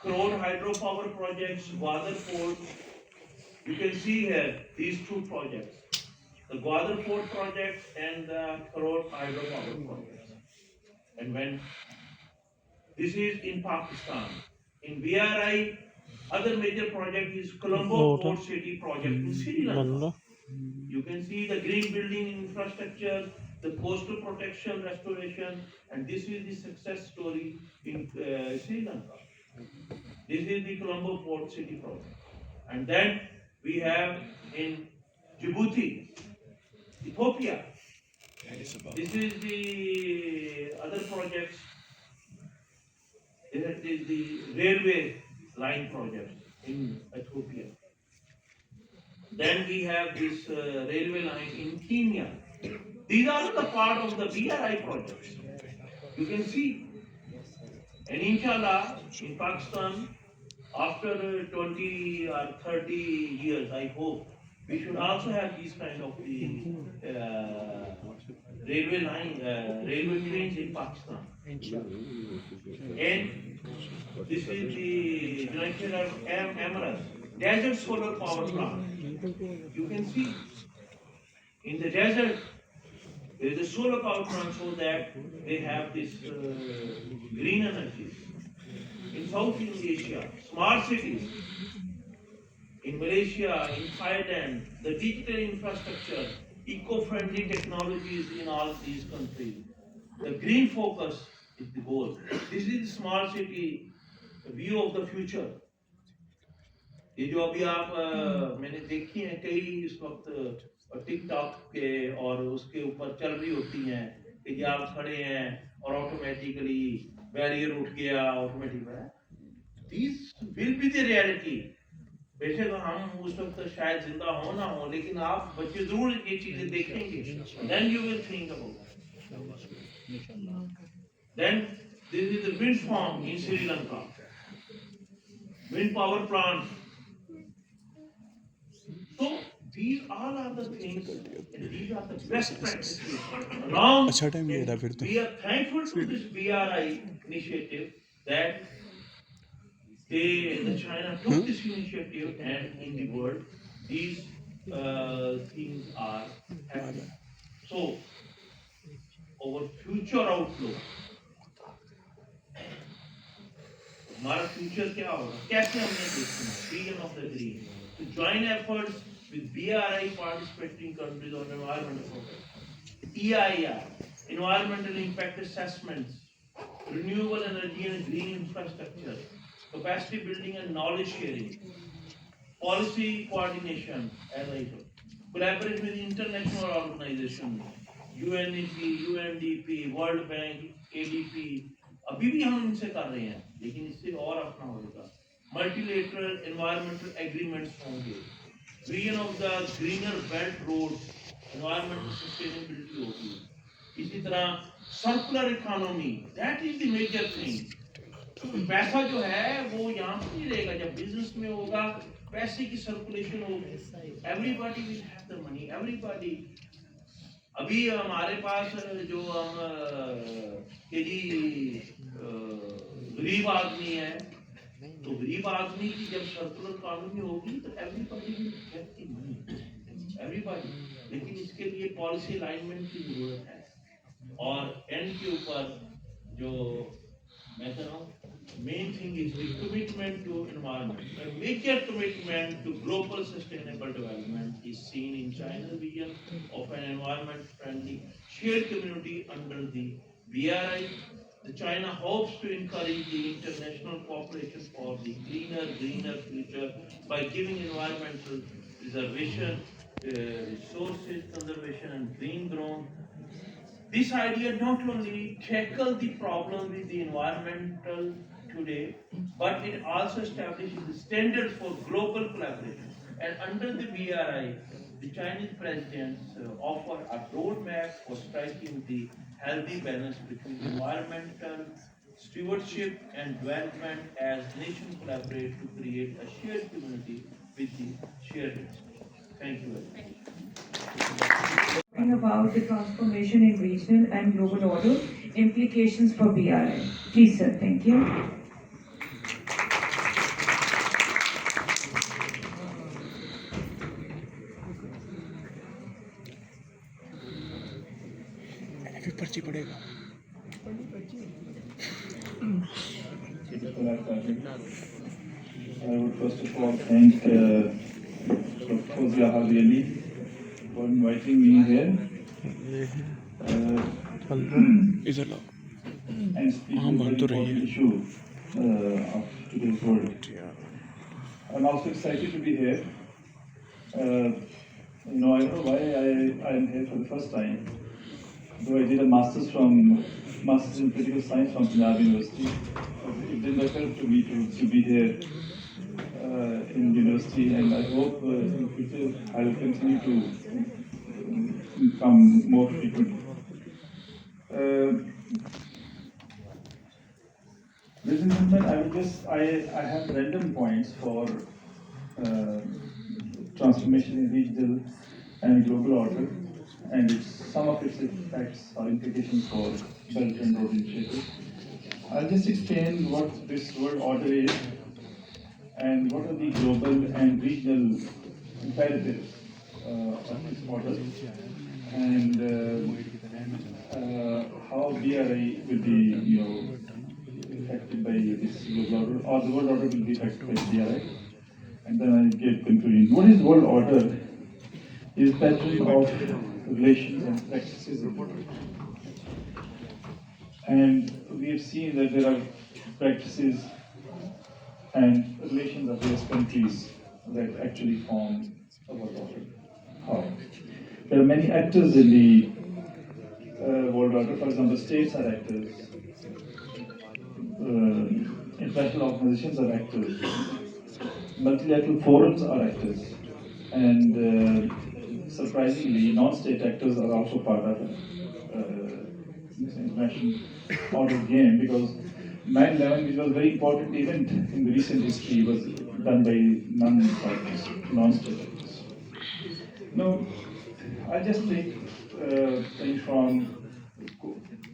Crore hydropower projects, Gwadar Port. You can see here these two projects, the Gwadar Port project and the Crore hydropower project. And when this is in Pakistan, in BRI, other major project is Colombo Port City project in Sri Lanka. You can see the green building infrastructure, the coastal protection restoration, and this is the success story in Sri Lanka. This is the Colombo Port City project. And then we have in Djibouti, Ethiopia. This is the other projects. This is the railway line project in Ethiopia. Then we have this railway line in Kenya. These are the part of the BRI projects. You can see. And inshallah, in Pakistan, after 20 or 30 years, I hope, we should also have these kind of the railway line, railway trains in Pakistan. And this is the United Arab Emirates desert solar power plant. You can see in the desert there is a solar power plant so that they have this green energy. In Southeast Asia, smart cities. In Malaysia, in Thailand, the digital infrastructure, eco-friendly technologies in all these countries. The green focus is the goal. This is the smart city view of the future. ये जो अभी आप मैंने देखी हैं कई इस वक्त टिकटॉक के और उसके ऊपर चल रही होती हैं कि जब आप खड़े हैं और ऑटोमेटिकली बैरियर उठ गया automatic this will be the reality बेशक हम उस वक्त शायद जिंदा हो ना हो लेकिन आप बच्चे जरूर ये चीजें देखेंगे then you will think about then this is the wind farm in Sri Lanka wind power plant. So these all are the things and these are the best practices. Along we are thankful to this BRI initiative that the China took this initiative and in the world these things are happening. So our future outlook, हमारा future क्या होगा कैसे हमने देखना vision of the green to join efforts with BRI participating countries on environmental protection EIR environmental impact assessments, renewable energy and green infrastructure, capacity building and knowledge sharing, policy coordination, as I said, collaborate with international organizations, UNEP, UNDP, World Bank, ADP. अभी भी हम इनसे कर रहे हैं लेकिन इससे और अपना होगा मल्टीलेटरल एनवायरमेंटल एग्रीमेंट्स होंगे vision of the greener belt road environmental sustainability होगी इसी तरह circular economy that is the major thing पैसा जो है वो यहाँ पर नहीं रहेगा जब बिजनेस में होगा पैसे की सर्कुलेशन होगी, everybody will have the money, everybody. अभी हमारे पास जो हम के जी गरीब आदमी है, तो गरीब आदमी की जब सर्कुलर इकोनॉमी होगी तो everybody will get the money, everybody. लेकिन इसके लिए पॉलिसी अलाइनमेंट की जरूरत है, और एंड के ऊपर जो मैं कह रहा हूँ, main thing is the commitment to environment. A major commitment to global sustainable development is seen in China's vision of an environment-friendly shared community under the BRI. The China hopes to encourage the international cooperation for the greener future by giving environmental preservation, resources conservation, and green growth. This idea not only tackles the problem with the environmental today, but it also establishes the standard for global collaboration. And under the BRI, the Chinese presidents offer a roadmap for striking the healthy balance between environmental stewardship and development as nations collaborate to create a shared community with the shared risk. Thank you very much. Talking about the transformation in regional and global order, implications for BRI. Please, sir. Thank you. फिर पर्ची पड़ेगा। I would first of all thank Dr. Hardiali for inviting me here इधर लो। and speak हाँ, on बात the तो रही important है। issue of today's world. I'm also excited to be here. I don't know why I am here for the first time. Though I did a master's in political science from Punjab University, it didn't occur to me to be here in university, and I hope in future I will continue to come more frequently. Ladies and gentlemen, I have random points for transformation in regional and global order, and some of its effects or implications for Belt and Road Initiative. I'll just explain what this world order is and what are the global and regional imperatives of this order, and how BRI will be, affected by this global order, or the world order will be affected by BRI. And then I give conclusion. What is world order? Is pattern of relations and practices in the world. And we have seen that there are practices and relations of various countries that actually form a world order. How? There are many actors in the world order. For example, states are actors, international organizations are actors, multilateral forums are actors, and surprisingly, non-state actors are also part of this international order game, because 9/11, which was a very important event in the recent history, was done by non-state actors. Now, I'll just take things from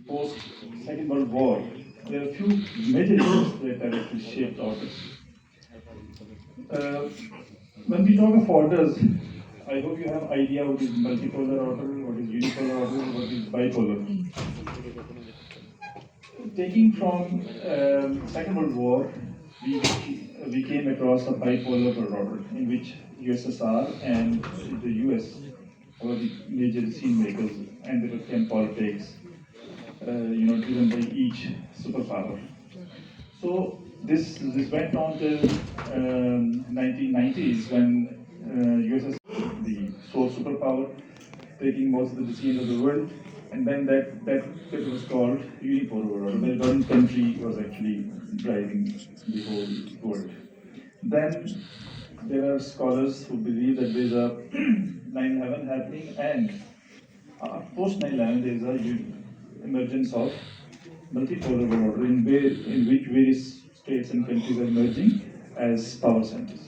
post Second World War. There are a few major events that have actually shaped orders. When we talk of orders, I hope you have idea what is multipolar order, what is unipolar order, what is bipolar. Taking from Second World War, we came across a bipolar world order in which USSR and the US were the major decision makers, and they became politics, driven by each superpower. So this went on till 1990s, when USSR, the sole superpower, taking most of the decisions of the world, and then that was called unipolar world order, where one country was actually driving the whole world. Then there are scholars who believe that there's a 9/11 happening, and post 9/11 there's a emergence of multipolar world order in which various states and countries are emerging as power centers.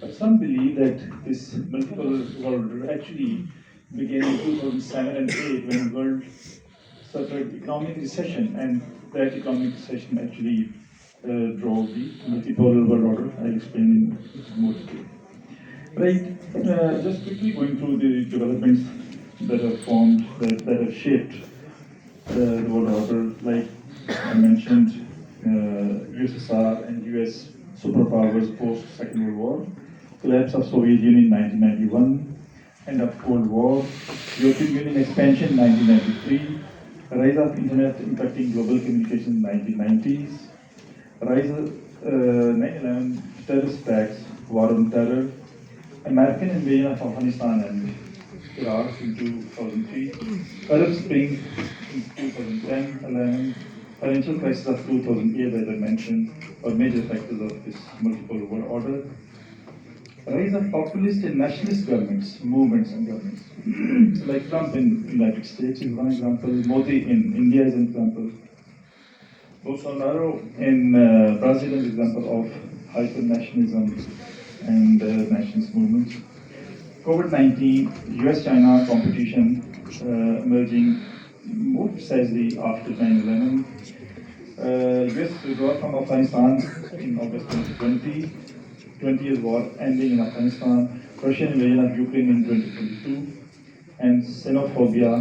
But some believe that this multiple world order actually began in 2007 and 8 when the world suffered economic recession, and that economic recession actually drove the multipolar world order. I'll explain in more detail. Right, just quickly going through the developments that have formed, that have shaped the world order, like I mentioned, USSR and US superpowers post Second World War, collapse of Soviet Union in 1991, end of Cold War, European Union expansion in 1993, rise of internet impacting global communication in 1990s, rise of 9/11 terrorist attacks, war on terror, American invasion of Afghanistan and Iraq in 2003, Arab Spring in 2010-11, financial crisis of 2008, as I mentioned, are major factors of this multiple world order. Rise of populist and nationalist governments, movements and governments. Like Trump in the United States is one example, Modi in India is an example. Bolsonaro in Brazil is an example of hyper-nationalism and nationalist movements. COVID-19, US-China competition emerging more precisely after 9/11. US withdrawal from Afghanistan in August 2020. 20 years war ending in Afghanistan. Russian invasion of Ukraine in 2022. And xenophobia,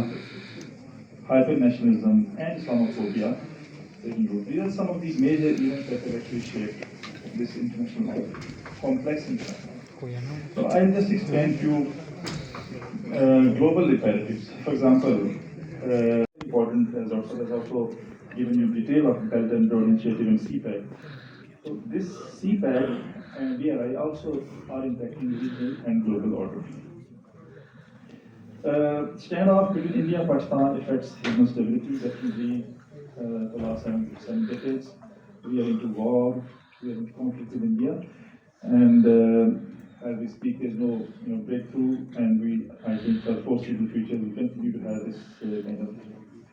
hyper-nationalism, and Islamophobia taking root. These are some of these major events that have actually shaped this international order, complex international. So I'll just explain few global imperatives. For example, important as also has also given you detail of Belt and Road Initiative and CPEC. So this CPEC and BRI also are impacting regional and global order. Standoff between India and Pakistan affects regional stability definitely for the last seven decades. We are into war, we are into conflict with India, and as we speak, there's no breakthrough, and I think, for the foreseeable future, we continue to have this kind of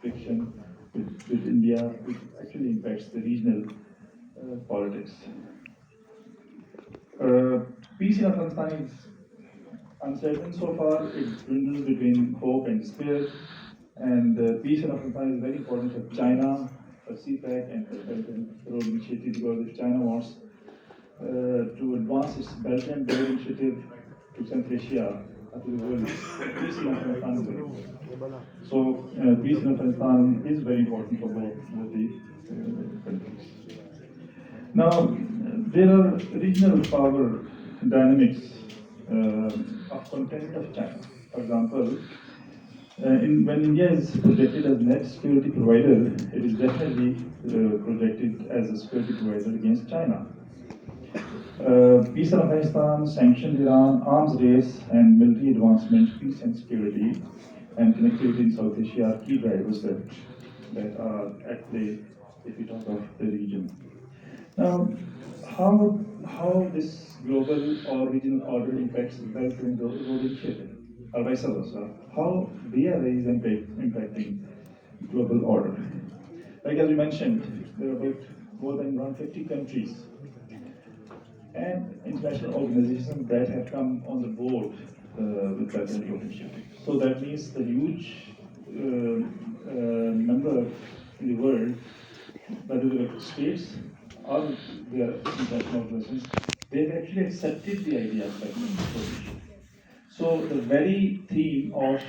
friction with India, which actually impacts the regional politics. Peace in Afghanistan is uncertain so far. It dwindles between hope and despair, and peace in Afghanistan is very important for China, for CPEC, and for Belt and Road Initiative, because if China wants to advance its Belt and Road Initiative to Central Asia, to the world, peace in Afghanistan is very important. So, peace in Afghanistan is very important for both the countries. Now, there are regional power dynamics of content of China. For example, when India is projected as net security provider, it is definitely projected as a security provider against China. Peace in Afghanistan, sanctioned Iran, arms race, and military advancement, peace and security, and connectivity in South Asia are key drivers that are at play if we talk of the region. Now, how this global or regional order impacts the Belt and Road Initiative, or vice versa? How BRI is impacting global order? Like as we mentioned, there are about more than 150 countries and international organizations that have come on the board with Belt and Road Initiative. So that means the huge number in the world, whether they are states or they are international organizations, they've actually accepted the idea of Belt and Road Initiative. So the very theme of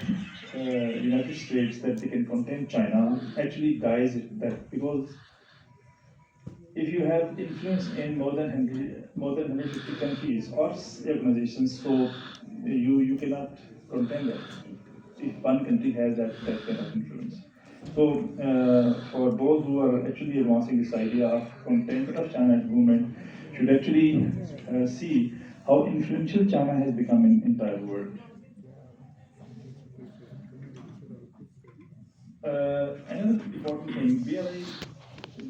United States that they can contain China actually dies that, because if you have influence in more than 150 countries or organizations, so you cannot contain that if one country has that kind of influence. So for those who are actually advancing this idea of content of China movement, should actually see how influential China has become in entire world. Another important thing, BRI,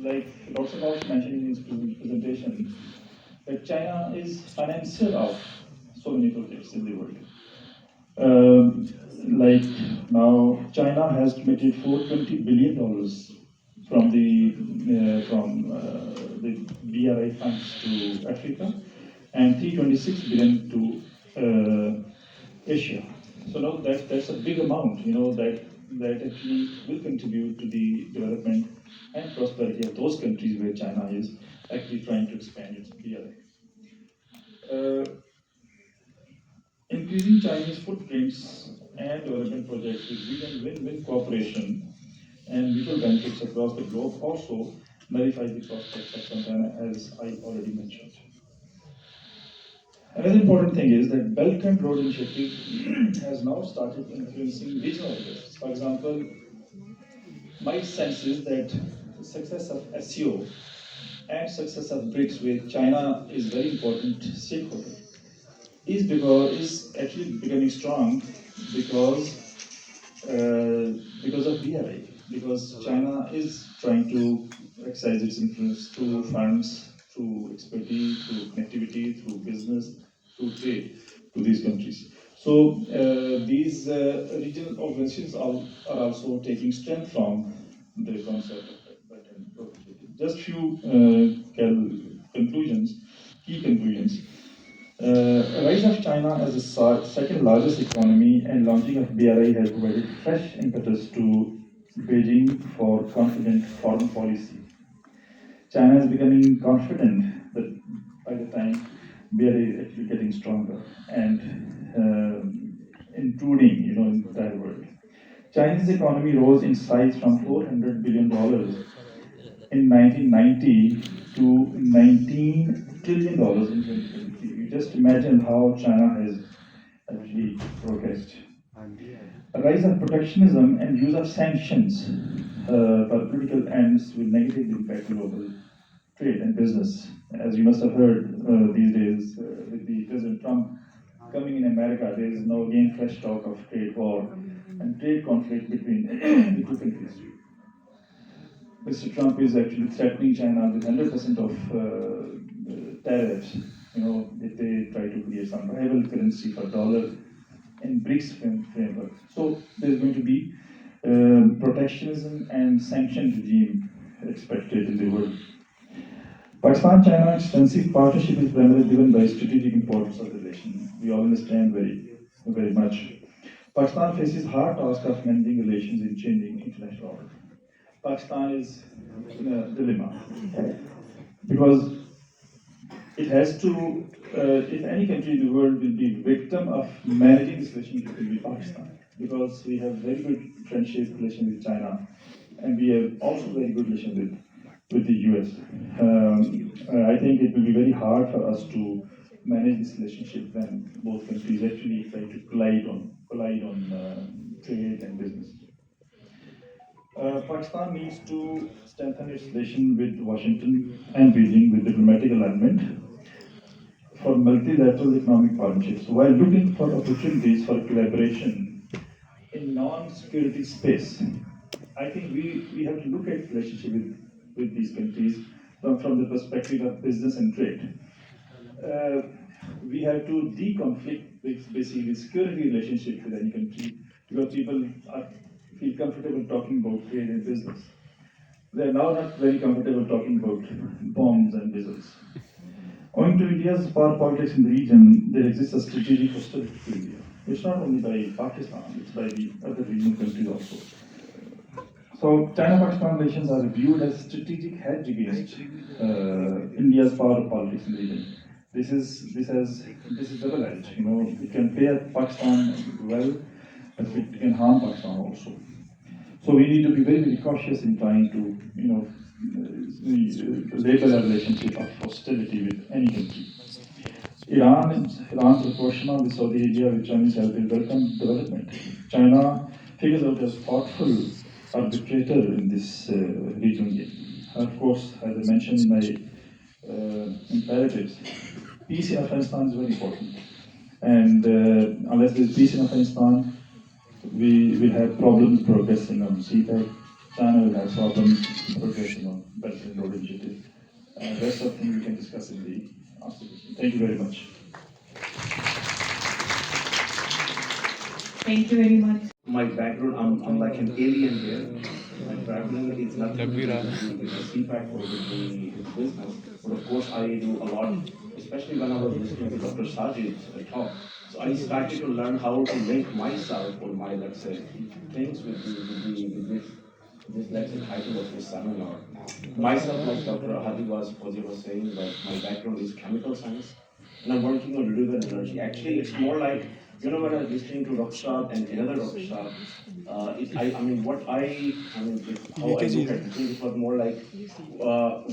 like Dr. Gauss mentioned in his presentation, that China is financier of so many projects in the world. Like now, China has committed $420 billion from the BRI funds to Africa, and 326 billion to Asia. So now that's a big amount, that actually will contribute to the development and prosperity of those countries where China is actually trying to expand its BRI. Increasing Chinese footprints and development projects with win-win cooperation and mutual benefits across the globe also nullifies the prospects of China, as I already mentioned. Another important thing is that Belt and Road Initiative has now started influencing regional interests. For example, my sense is that the success of SEO and success of BRICS, where China is very important stakeholder, is actually becoming strong because of BRI, because China is trying to exercise its influence through funds, through expertise, through connectivity, through business, through trade to these countries. So these regional organizations are also taking strength from the concept of Belt and Road Initiative. Just few conclusions, key conclusions. Rise of China as the second largest economy and launching of BRI has provided fresh impetus to Beijing for confident foreign policy. China is becoming confident that by the time BRI is actually getting stronger and intruding, in the entire world. Chinese economy rose in size from $400 billion in 1990 to $19 trillion in 2023. You just imagine how China has actually progressed. A rise of protectionism and use of sanctions for political ends will negatively impact global trade and business. As you must have heard these days, with the President Trump coming in America, there is now again fresh talk of trade war and trade conflict between the two countries. Mr. Trump is actually threatening China with 100% of tariffs, if they try to create some rival currency for dollar in BRICS framework. So there's going to be protectionism and sanction regime expected in the world. Pakistan-China extensive partnership is primarily driven by strategic importance of the relation. We all understand very much. Pakistan faces hard task of managing relations in changing international order. Pakistan is in a dilemma because it has to, if any country in the world will be victim of managing this relationship, it will be Pakistan, because we have very good friendship relation with China, and we have also very good relation with the US. I think it will be very hard for us to manage this relationship when both countries actually try to collide on trade and business. Pakistan needs to strengthen its relation with Washington and Beijing with diplomatic alignment for multilateral economic partnerships while looking for opportunities for collaboration in non-security space. I think we have to look at relationship with these countries from the perspective of business and trade. We have to deconflict with basically security relationship with any country, because people feel comfortable talking about trade and business. They are now not very comfortable talking about bombs and missiles. Owing to India's power politics in the region, there exists a strategic hostility to India. It's not only by Pakistan, it's by the other regional countries also. So China-Pakistan relations are viewed as strategic hedge against India's power politics in the region. This is double-edged. It can pay Pakistan well, but it can harm Pakistan also. So we need to be very, very cautious in trying to, label a relationship of hostility with any country. Iran's approach with Saudi Arabia with Chinese help is welcome development. China figures out as thoughtful arbitrator in this regional game. Of course, as I mentioned in my imperatives, peace in Afghanistan is very important. And unless there is peace in Afghanistan, we will have problems progressing on CPEC. China will have problems progressing on Belt and Road Initiative. And rest of things we can discuss in the answer. Thank you very much. Thank you very much. My background, I'm like an alien here. My background is nothing to do with the CPAC or with the business, but of course I do a lot especially when I was listening to Dr. Sajid's talk. So I started to learn how to link myself or my, let's say, things with this, let's say, title of this seminar. Myself, like Dr. Hadi was saying, that my background is chemical science, and I'm working on renewable energy. Actually, it's more like, when I was listening to Rakshad and another Rakshad, I mean, how I look at it, it was more like,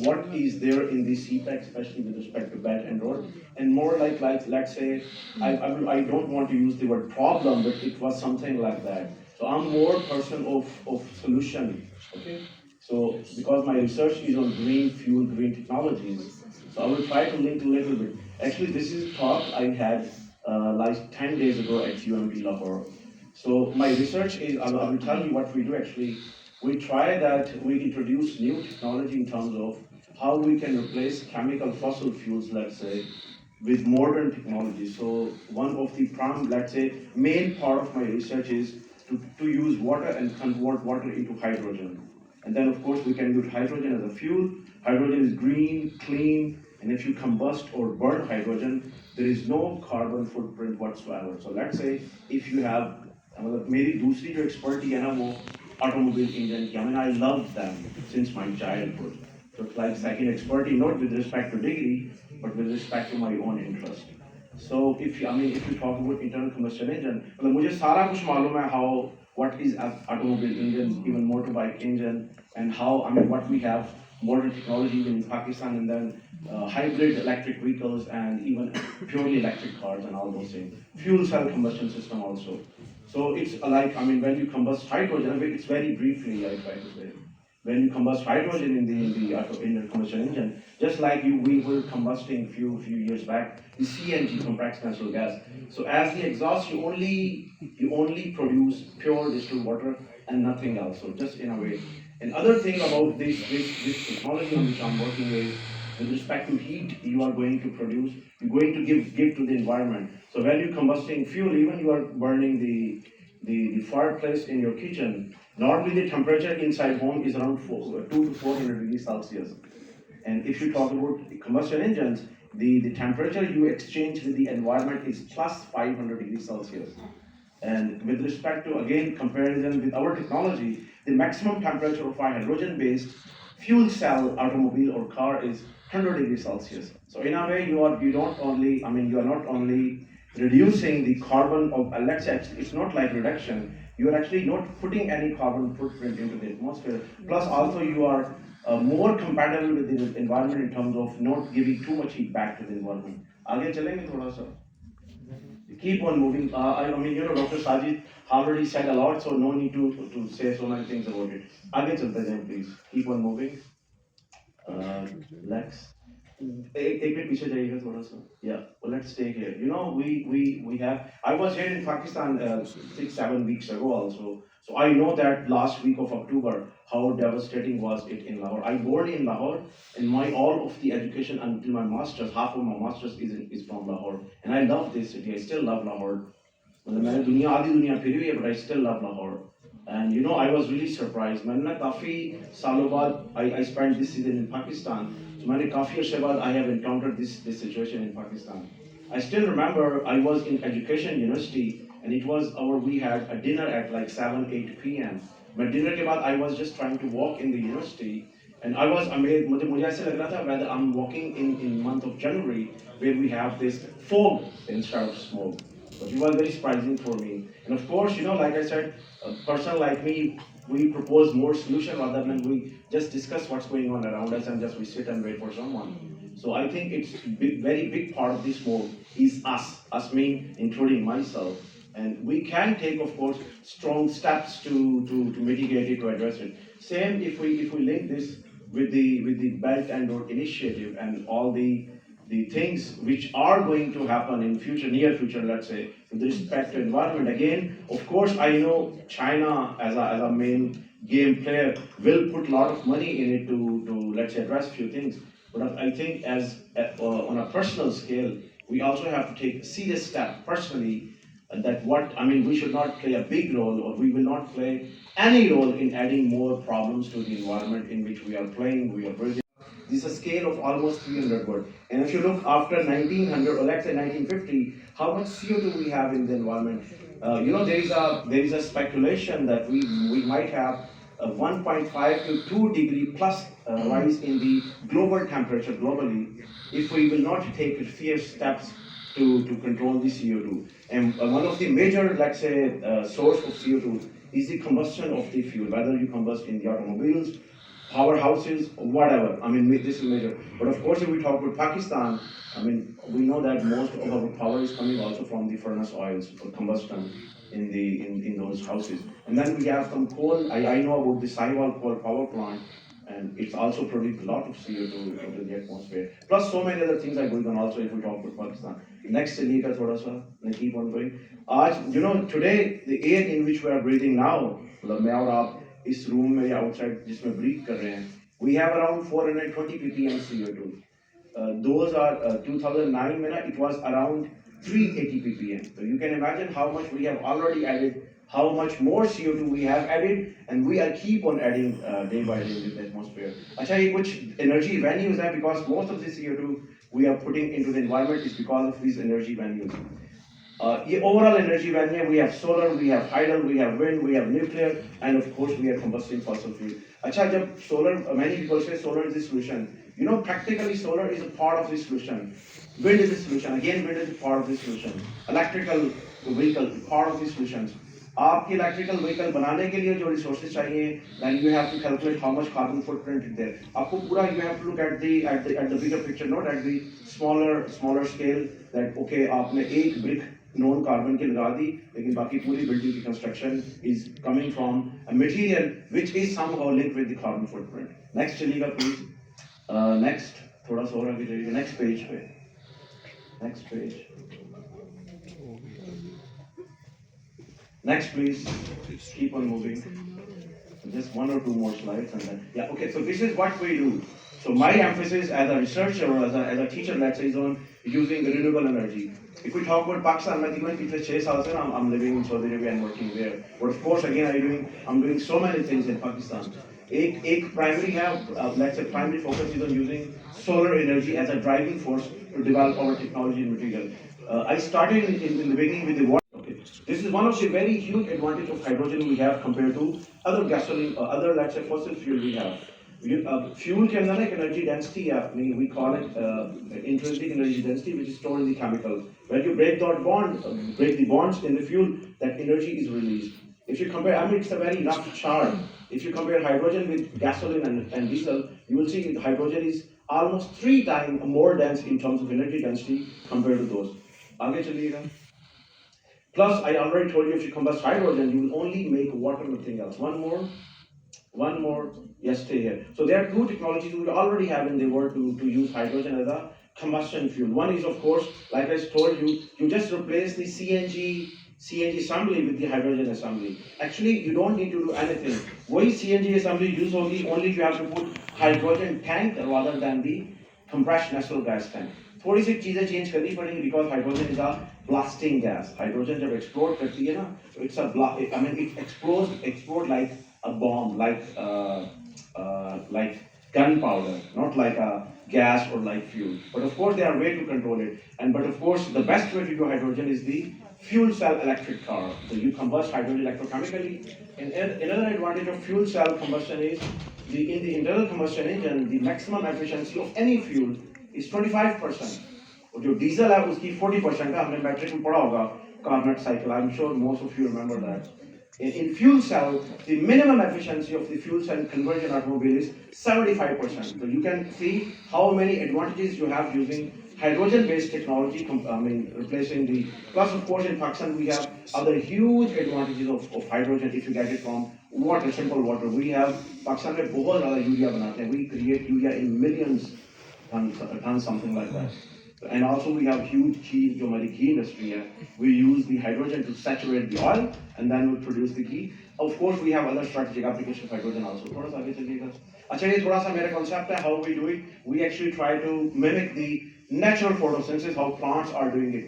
what is there in the CPEC, especially with respect to Belt and Road, and more like let's say, I don't want to use the word problem, but it was something like that. So I'm more person of solution, okay? So because my research is on green fuel, green technologies, so I will try to link a little bit. Actually, this is a talk I had like 10 days ago at UMB Lahore. So my research is, I will tell you what we do actually. We try that we introduce new technology in terms of how we can replace chemical fossil fuels, let's say, with modern technology. So one of the let's say, main part of my research is to use water and convert water into hydrogen. And then of course we can use hydrogen as a fuel. Hydrogen is green, clean, and if you combust or burn hydrogen, there is no carbon footprint whatsoever. So let's say if you have, मेरी दूसरी जो expertise है ना वो automobile engine की, I mean I love them since my childhood. So it's like second expertise, not with respect to degree, but with respect to my own interest. So if you talk about internal combustion engine, मतलब मुझे सारा कुछ मालूम है how what is an automobile engine, even motorbike engine, and how what we have modern technology in Pakistan, and then hybrid electric vehicles and even purely electric cars and all those things. Fuel cell combustion system also. So it's like when you combust hydrogen, it's very briefly I try to say. When you combust hydrogen in the combustion engine, just like we were combusting few years back, the CNG, compressed natural gas. So as the exhaust, you only produce pure distilled water and nothing else. So just in a way. Another thing about this technology on which I'm working is with respect to heat you are going to produce, you're going to give to the environment. So when you're combusting fuel, even you are burning the fireplace in your kitchen, normally the temperature inside home is around 2 to 400 degrees Celsius. And if you talk about combustion engines, the temperature you exchange with the environment is plus 500 degrees Celsius. And with respect to, again, comparison with our technology, the maximum temperature of a hydrogen-based fuel cell automobile or car is 100 degrees Celsius. So in a way, you are not only reducing the carbon of, let's say, it's not like reduction, you are actually not putting any carbon footprint into the atmosphere. Plus also you are more compatible with the environment in terms of not giving too much heat back to the environment. आगे चलेंगे थोड़ा सा. Keep on moving. Dr. Sajid already said a lot, so no need to say so many things about it. आगे चलते जाएं, please. Keep on moving. Let's. एक minute पीछे जाइएगा थोड़ा सा. Yeah, well, let's stay here. We have. I was here in Pakistan 6-7 weeks ago also. So I know that last week of October, how devastating was it in Lahore. I born in Lahore, and all of the education until my master's, half of my master's is from Lahore, and I love this city. I still love Lahore. मैंने आधी दुनिया free हुई है, but I still love Lahore. And I was really surprised. मैंने काफी सालों बाद I spent this season in Pakistan. So मैंने काफी अर्से बाद I have encountered this situation in Pakistan. I still remember I was in education university, and we had a dinner at like 7-8 p.m. But dinner के बाद I was just trying to walk in the university, and I was amazed. मुझे ऐसे लग रहा था whether I'm walking in month of January where we have this fog instead of smoke. But it was very surprising for me. And of course, like I said, a person like me, we propose more solution rather than we just discuss what's going on around us and just we sit and wait for someone. So I think it's very big part of this move is us me, including myself. And we can take, of course, strong steps to mitigate it, to address it. Same if we link this with the Belt and Road Initiative and all the things which are going to happen in near future, let's say, with respect to environment. Again, of course, I know China as a main game player will put a lot of money in it to let's say address few things. But I think as on a personal scale, we also have to take a serious step personally. That we should not play a big role, or we will not play any role in adding more problems to the environment in which we are playing, we are breathing. This is a scale of almost 300 world. And if you look after 1900 or let's say 1950, how much CO2 we have in the environment? There is a speculation that we might have a 1.5 to 2 degree plus rise in the global temperature globally if we will not take fierce steps to control the CO2. And one of the major, let's say, source of CO2 is the combustion of the fuel, whether you combust in the automobiles, powerhouses, whatever. I mean, this is major. But of course, if we talk about Pakistan, I mean, we know that most of our power is coming also from the furnace oils or combustion in those houses. And then we have some coal. I know about the Sahiwal coal power plant, and it's also produced a lot of CO2 into the atmosphere. Plus, so many other things are going on also if we talk about Pakistan. Next, चलिएगा थोड़ा सा, let's keep on going. Today, the air in which we are breathing now, मतलब मैं और आप इस room में या outside जिसमें breathe कर रहे हैं, we have around 420 ppm CO2. Those are 2009 में ना, it was around 380 ppm. So you can imagine how much we have already added, how much more CO2 we have added, and we are keep on adding day by day in the atmosphere. अच्छा ये कुछ energy venues है, because most of the CO2 we are putting into the environment is because of these energy venues. The overall energy venue, we have solar, we have hydro, we have wind, we have nuclear, and of course we are combusting fossil fuel. अच्छा जब solar, many people say solar is the solution. You know, practically solar is a part of the solution. Wind is the solution. Again, wind is a part of the solution. Electrical vehicle, part of the solutions. आपकी electrical vehicle बनाने के लिए जो resources चाहिए, then you have to calculate how much carbon footprint is there. आपको पूरा you have to look at the bigger picture, not at the smaller scale. That okay, आपने एक brick नॉन कार्बन की लगा दी, लेकिन बाकी पूरी बिल्डिंग की construction is coming from a material which is somehow linked with the carbon footprint. Next चलिएगा please. Next थोड़ा सा और आगे जाइए, नेक्स्ट पेज पे. Next page. Next, please. Keep on moving. Just one or two more slides, and then yeah. Okay, so this is what we do. So my emphasis as a researcher or as a teacher, let's say, is on using renewable energy. If we talk about Pakistan, मैं तकरीबन पिछले 6 साल से I'm living in Saudi Arabia and working there. But of course, again, I'm doing so many things in Pakistan. एक primary है, let's say primary focus is on using solar energy as a driving force to develop our technology and material. I started in the beginning with the water. Okay, this is one of the very huge advantage of hydrogen we have compared to other gasoline, other let's say fossil fuel we have. Fuel के अंदर एक energy density है, we call it intrinsic energy density, which is stored in the chemical. When you break the bonds in the fuel, that energy is released. If you compare, I mean, it's a very rough chart. If you compare hydrogen with gasoline and diesel, you will see hydrogen is almost 3 times more dense in terms of energy density compared to those. आगे चलिएगा. Plus, I already told you, if you combust hydrogen, you will only make water, nothing else. One more, yes, stay here. So there are 2 technologies we already have in the world to use hydrogen as a combustion fuel. One is, of course, like I told you, you just replace the CNG assembly with the hydrogen assembly. Actually, you don't need to do anything. वही CNG assembly use होगी, only you have to put hydrogen tank rather than the compressed natural gas tank. थोड़ी सी चीजें change करनी पड़ेंगी, because hydrogen is a blasting gas. Hydrogen जब explode करती है ना, it's a it explode like a bomb, like gunpowder, not like a gas or like fuel. But of course, there are ways to control it. But of course, the best way to do hydrogen is the fuel cell electric car. So you combust hydrogen electrochemically. And another advantage of fuel cell combustion is in the internal combustion engine, the maximum efficiency of any fuel is 25%. और जो diesel है उसकी 40% है. हमने matric में पढ़ा होगा Carnot cycle. I'm sure most of you remember that. In fuel cell, the minimum efficiency of the fuel cell conversion automobile is 75%. So you can see how many advantages you have using hydrogen-based technology, replacing the. Plus, of course, in Pakistan we have other huge advantages of hydrogen if you get it from water, simple water. We have Pakistan में बहुत ज़्यादा urea बनाते हैं. We create urea in millions tons, something like that. And also we have huge ghee, जो हमारी ghee industry है. We use the hydrogen to saturate the oil and then we produce the ghee. Of course, we have other strategic applications of hydrogen also. थोड़ा सा आगे चलिएगा. अच्छा ये थोड़ा सा मेरा concept है how we do it. We actually try to mimic the natural photosynthesis, how plants are doing it.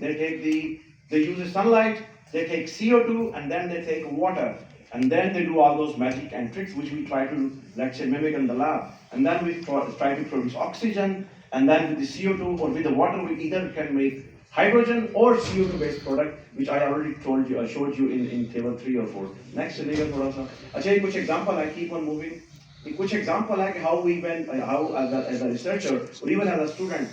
They use the sunlight, they take CO2 and then they take water. and then they do all those magic and tricks which we try to, let's say, mimic in the lab, and then we try to produce oxygen, and then with the CO2 or with the water we either can make hydrogen or CO2 based product, which I already told you, showed you in table 3 or 4. Next चलिएगा थोड़ा सा. अच्छा ये कुछ example है, keep on moving. ये कुछ example है कि how we went, how as a researcher or even as a student,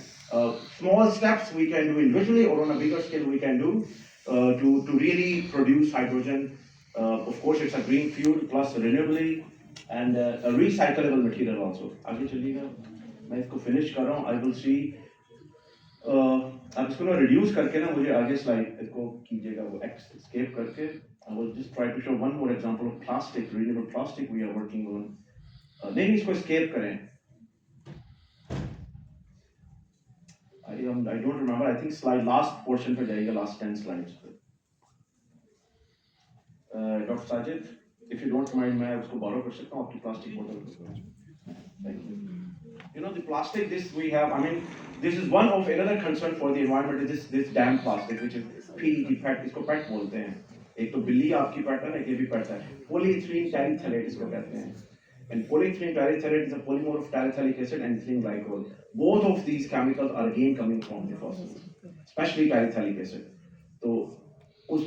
small steps we can do individually or on a bigger scale we can do to really produce hydrogen. Of course, it's a green fuel plus renewably and a recyclable material also. आगे चलिएगा. मैं इसको finish कर रहा हूँ. I will see. आप इसको ना reduce करके ना मुझे आगे slide इसको कीजिएगा वो escape करके. I will just try to show one more example of plastic, renewable plastic we are working on. नहीं इसको escape करें. I don't remember. I think slide last portion पे जाइएगा, last 10 slides पे. Dr. Sajid, if you don't mind, मैं उसको borrow कर सकता हूँ आपकी plastic bottle. Thank you. You know the plastic this we have. I mean, this is one of another concern for the environment. Is this damn plastic, which is PET PET. इसको PET बोलते हैं. एक तो बिल्ली आपकी PET है, एक ये भी PET है. Polyethylene terephthalate इसको कहते हैं. And polyethylene terephthalate is a polymer of terephthalic acid and ethylene glycol. Both of these chemicals are again coming from the fossils, especially terephthalic acid. So,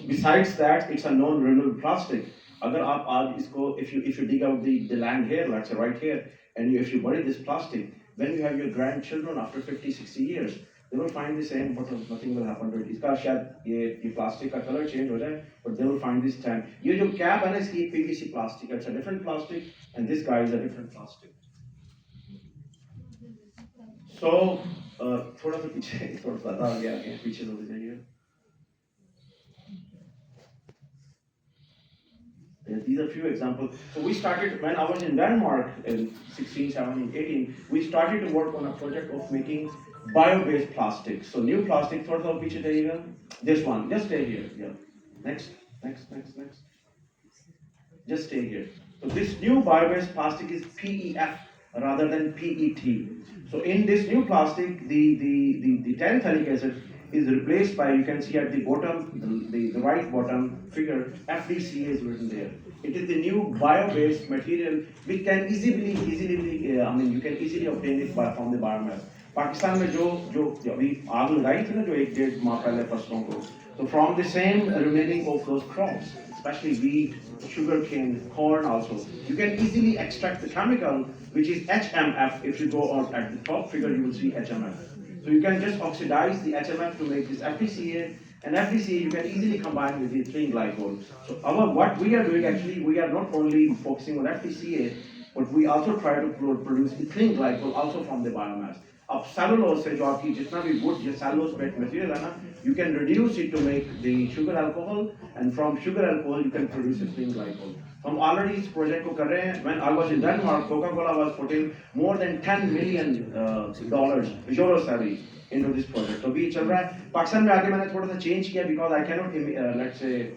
besides that, it's a non-renewable plastic. अगर आप आज इसको, if you dig out the land here, let's say right here, and if you bury this plastic, when you have your grandchildren after 50, 60 years, they will find the same, but nothing will happen to it. इसका शायद ये plastic का color change हो जाए, but they will find this time. ये जो cap है ना इसकी PVC plastic, it's a different plastic, and this guy is a different plastic. So थोड़ा सा पीछे, थोड़ा सा आगे आगे पीछे चलते जाइए. These are few examples. So we started, when I was in Denmark in 16, 17, 18, we started to work on a project of making bio-based plastic. So new plastic, थोड़ा सा पीछे जाइएगा. This one, just stay here. Yeah. Next. Just stay here. So this new bio-based plastic is PEF rather than PET. So in this new plastic, the terephthalic acid is replaced by, you can see at the bottom, the right bottom figure, FDCA is written there. It is the new bio-based material which can easily, you can easily obtain it from the biomass. Pakistan में जो अभी आग लगाई थी ना जो 1-1.5 माह पहले फसलों को, so from the same remaining of those crops, especially wheat, sugarcane, corn also, you can easily extract the chemical which is HMF. If you go on at the top figure, you will see HMF. So you can just oxidize the HMF to make this FDCA, and FDCA you can easily combine with the ethylene glycol. So what we are doing actually, we are not only focusing on FDCA, but we also try to produce ethylene glycol also from the biomass. Of cellulose से जो आपकी जितना भी wood या cellulose based material है ना, you can reduce it to make the sugar alcohol, and from sugar alcohol you can produce ethylene glycol. हम already इस project को कर रहे हैं. When I was in Denmark, Coca-Cola was putting more than $10 million euro salary into this project. तो भी चल रहा है. पाकिस्तान में आके मैंने थोड़ा सा change किया because I cannot let's say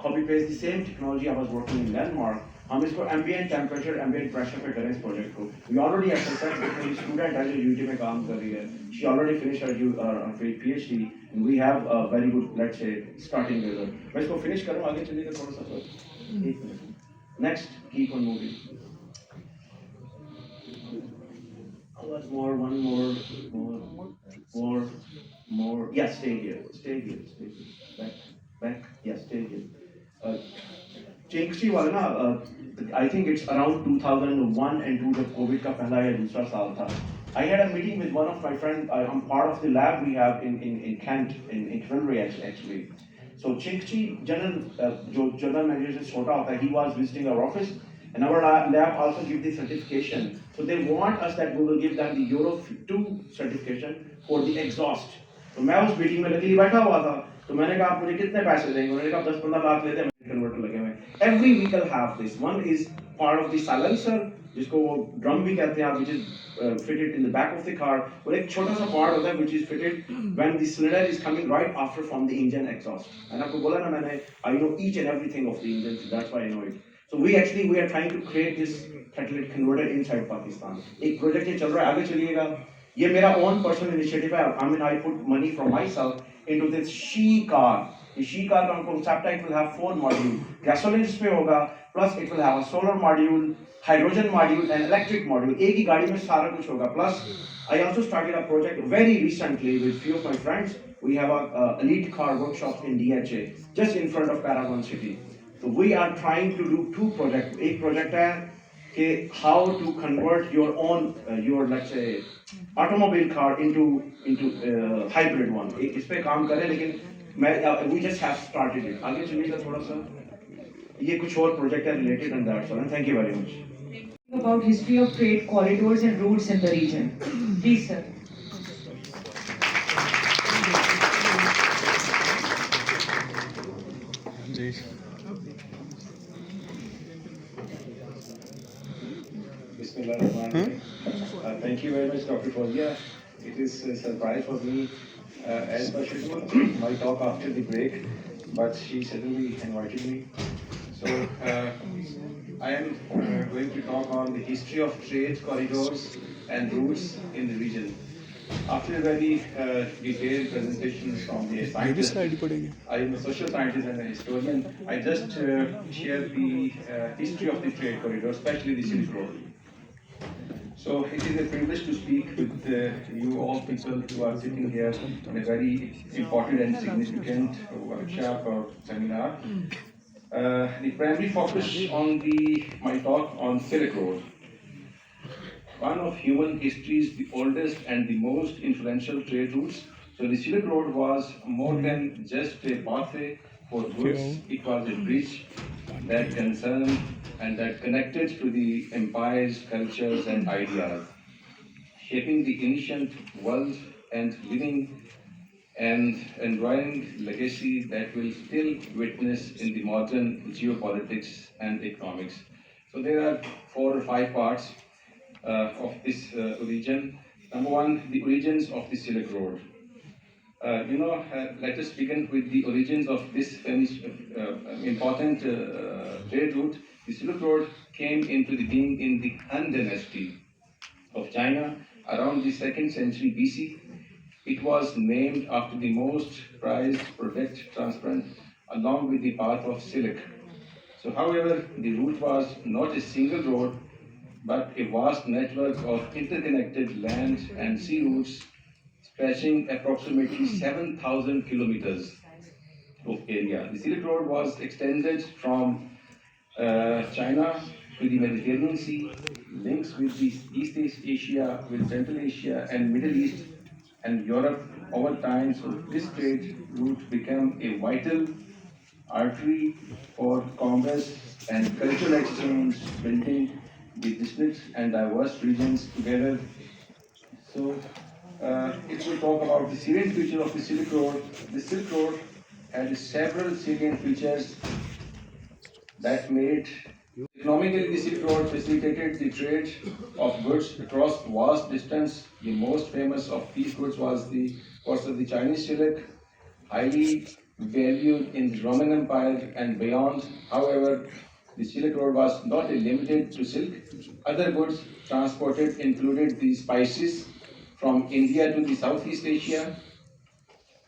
copy paste the same technology I was working in Denmark. हम इसको ambient temperature, ambient pressure पे करें इस project को. We already have success with a student as UT में काम कर रही है. She already finished her PhD, and we have a very good, let's say, starting result. मैं इसको finish करूँ, आगे चलिएगा थोड़ा सा. Next, keep on moving. More. Yeah, stay here. Back. Yeah, stay here. चिंकसी वाला ना, I think it's around 2001 and 2 जब कोविड का पहला या दूसरा साल था. I had a meeting with one of my friends. I'm part of the lab we have in Kent, in Twilbury actually. So Chinkchi general manager से छोटा होता है, he was visiting our office, and our lab also give the certification. So they want us that we will give them the Euro 2 certification for the exhaust. तो मैं उस meeting में luckily बैठा हुआ था, तो मैंने कहा आप मुझे कितने पैसे देंगे? उन्होंने कहा 10-15 लाख लेते हैं. कन्वर्टर लगे हुए. Every vehicle have this. One is part of the silencer, जिसको वो drum भी कहते हैं, which is fitted in the back of the car. और एक छोटा सा part होता है which is fitted when the cylinder is coming right after from the engine exhaust. मैंने आपको बोला ना, मैंने I know each and everything of the engine, so that's why I know it. So we are trying to create this catalytic converter inside Pakistan. एक project ये चल रहा है, आगे चलिएगा. ये मेरा own personal initiative है. I mean I put money from myself into this she car. she car concept it will have 4 modules. Gasoline पे होगा, plus it will have a solar module, hydrogen module, and electric module. एक ही गाड़ी में सारा कुछ होगा. Plus, I also started a project very recently with few of my friends. We have a elite car workshop in DHA, just in front of Paragon City. So we are trying to do 2 projects. एक project है कि how to convert your own your let's say automobile car into hybrid one. एक इस पे काम करें, लेकिन we just have started it. आगे चलिएगा थोड़ा सा. ये कुछ और project है related and that's all. And thank you very much. About history of trade corridors and routes in the region. Please, sir. Ji Bismillahirrahmanirrahim. Thank you very much, Dr. Fauziya. It is a surprise for me as per schedule, my talk after the break, but she suddenly invited me. So I am going to talk on the history of trade corridors and routes in the region. After a very detailed presentation from the scientist, I am a social scientist and a historian. I just share the history of the trade corridor, especially the Silk Road. So it is a privilege to speak with you all people who are sitting here in a very important and significant workshop or seminar. The primary focus on my talk on Silk Road, one of human history's the oldest and the most influential trade routes. So the Silk Road was more than just a pathway for goods, it was a bridge that concerned and that connected to the empires, cultures, and ideas, shaping the ancient world and leaving an enduring legacy that will still witness in the modern geopolitics and economics. So there are 4 or 5 parts of this region. Number one, the origins of the Silk Road. Let us begin with the origins of this important trade route. The Silk Road came into the being in the Han Dynasty of China around the 2nd century BC. It was named after the most prized product transparent along with the path of silk. So, however, the route was not a single road but a vast network of interconnected land and sea routes stretching approximately 7,000 kilometers of area. The Silk Road was extended from China to the Mediterranean Sea, links with the East Asia, with Central Asia and Middle East and Europe over time. So this trade route became a vital artery for commerce and cultural exchange, building the distinct and diverse regions together. So, if we talk about the salient feature of the Silk Road had several salient features that made economically the Silk Road facilitated the trade of goods across vast distance. The most famous of these goods was the Chinese silk, highly valued in the Roman Empire and beyond. However, the Silk Road was not limited to silk. Other goods transported included the spices from India to the Southeast Asia,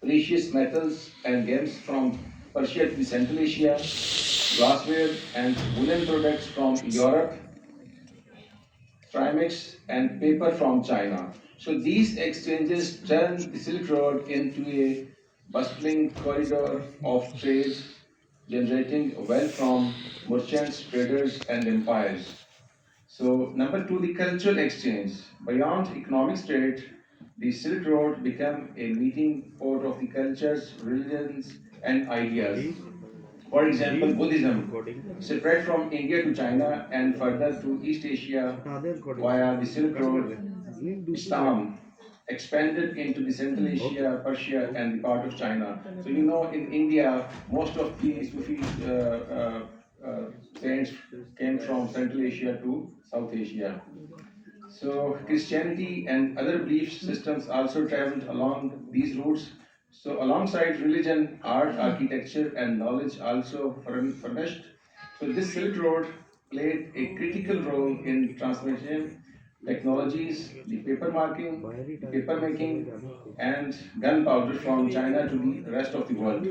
precious metals and gems from Persia to the Central Asia, glassware and woolen products from Europe, ceramics and paper from China. So these exchanges turned the Silk Road into a bustling corridor of trade, generating wealth from merchants, traders, and empires. So, number 2, the cultural exchange. Beyond economic trade, the Silk Road became a meeting point of the cultures, religions, and ideas. For example, Buddhism spread from India to China and further to East Asia via the Silk Road. Islam expanded into the Central Asia, Persia, and the part of China. So in India, most of the Sufi saints came from Central Asia to South Asia. So Christianity and other belief systems also traveled along these routes. So alongside religion, art, architecture, and knowledge also furnished. So this Silk Road played a critical role in transmission technologies, the paper marking, paper making, and gunpowder from China to the rest of the world.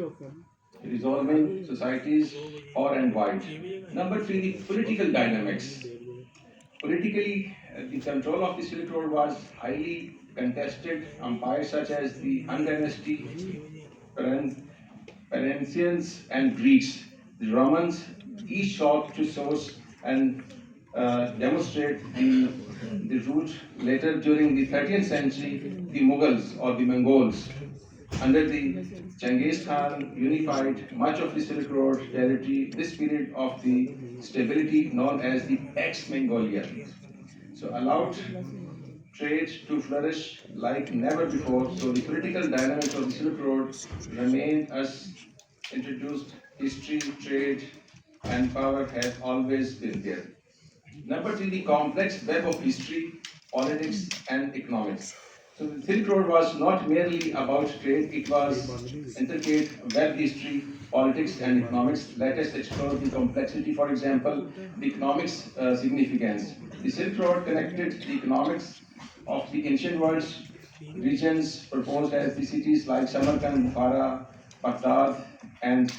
resolving societies far and wide. Number three, the political dynamics. Politically, the control of the Silk Road was highly contested. Empires such as the Han Dynasty, Parnassians, and Greeks, the Romans, each sought to source and demonstrate the route. Later, during the 13th century, the Mughals or the Mongols, under the Genghis Khan, unified much of the Silk Road territory. This period of the stability, known as the Pax Mongolia, so allowed trade to flourish like never before. So the political dynamics of the Silk Road remain as introduced. History, trade, and power has always been there. Number three, the complex web of history, politics, and economics. So the Silk Road was not merely about trade, it was intricate web history, politics, and economics. Let us explore the complexity. For example, the economics significance. The Silk Road connected the economics of the ancient world's regions proposed as the cities like Samarkand, Bukhara, Baghdad, and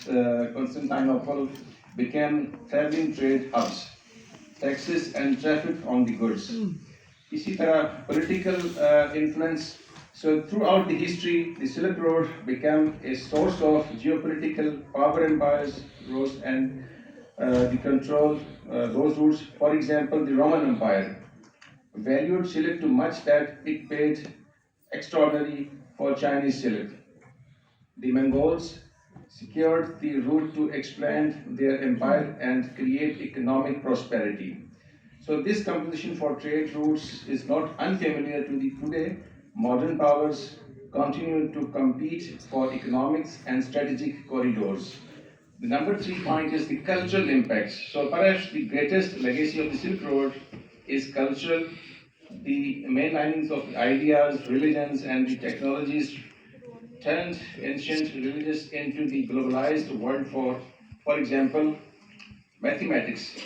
Constantinople became traveling trade hubs. Taxes and traffic on the goods. इसी तरह political influence. So throughout the history, the Silk Road became a source of geopolitical power. Empires rose and the control those routes. For example, the Roman Empire valued silk too much that it paid extraordinary for Chinese silk. The Mongols secured the route to expand their empire and create economic prosperity. So this composition for trade routes is not unfamiliar to the today. Modern powers continue to compete for economics and strategic corridors. The number three point is the cultural impact. So perhaps the greatest legacy of the Silk Road is cultural. The mainlinings of the ideas, religions, and the technologies turned ancient religions into the globalized world. For example, mathematics.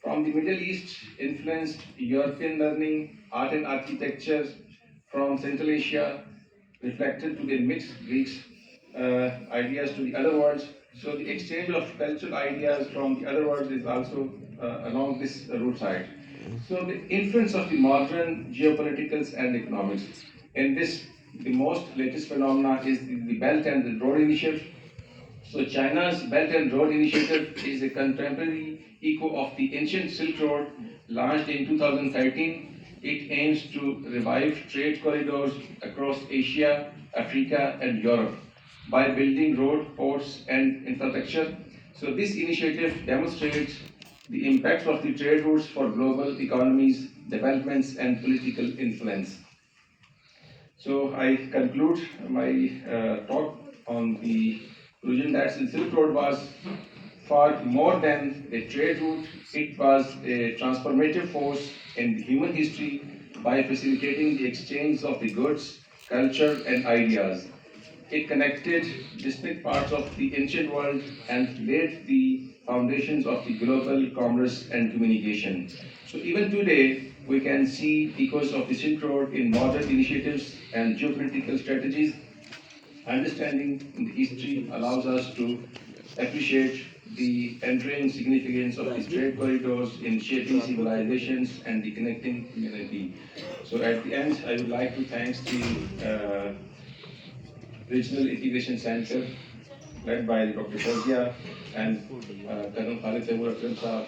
From the Middle East influenced European learning, art and architecture from Central Asia reflected to the mixed Greeks ideas to the other worlds. So the exchange of cultural ideas from the other worlds is also along this route side. So the influence of the modern geopolitics and economics. In this, the most latest phenomena is the Belt and the Road Initiative. So China's Belt and Road Initiative is a contemporary echo of the ancient Silk Road launched in 2013. It aims to revive trade corridors across Asia, Africa, and Europe by building road, ports, and infrastructure. So this initiative demonstrates the impacts of the trade routes for global economies, developments, and political influence. So I conclude my talk on the conclusion that the Silk Road was far more than a trade route. It was a transformative force in human history by facilitating the exchange of the goods, culture, and ideas. It connected distinct parts of the ancient world and laid the foundations of the global commerce and communication. So even today, we can see echoes of the Silk Road in modern initiatives and geopolitical strategies. Understanding the history allows us to appreciate the enduring significance of these trade corridors in shaping civilizations and the connecting humanity. So at the end, I would like to thank the Regional Integration Center led by Dr. Fozia and Colonel Khalid Taimur Akram Saab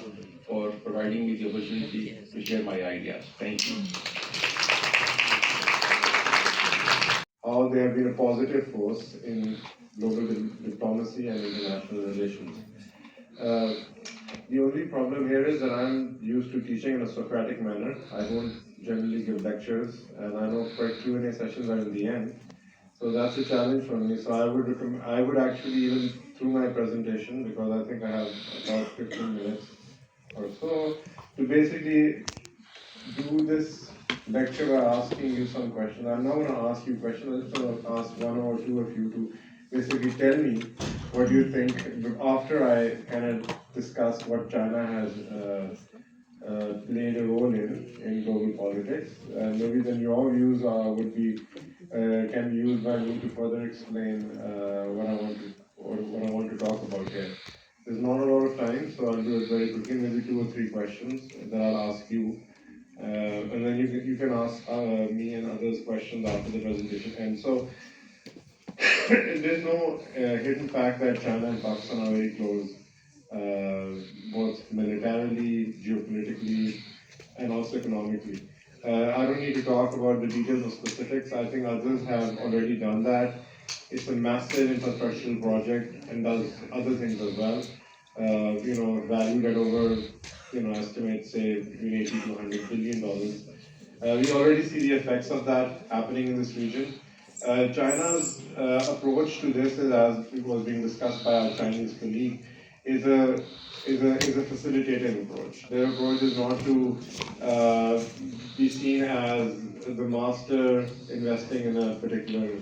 for providing me the opportunity to share my ideas. Thank you. How they have been a positive force in global diplomacy and international relations. The only problem here is that I'm used to teaching in a Socratic manner. I don't generally give lectures, and I know quite Q&A sessions are in the end. So that's a challenge for me. So I would actually even through my presentation, because I think I have about 15 minutes or so, to basically do this lecture by asking you some questions. I'm not going to ask you questions, I'm just going to ask one or two of you to basically tell me what you think after I kind of discuss what China has played a role in global politics. Maybe then your views would be can be used by me to further explain what I want to talk about here. There's not a lot of time, so I'll do it very quickly, maybe 2 or 3 questions that I'll ask you. And then you can ask me and others questions after the presentation. And so there's no hidden fact that China and Pakistan are very close, both militarily, geopolitically, and also economically. I don't need to talk about the details or specifics. I think others have already done that. It's a massive infrastructural project and does other things as well. Valued at over, estimates say between 80 to 100 billion dollars. We already see the effects of that happening in this region. China's approach to this, is, as it was being discussed by our Chinese colleague, is a facilitative approach. Their approach is not to be seen as the master investing in a particular,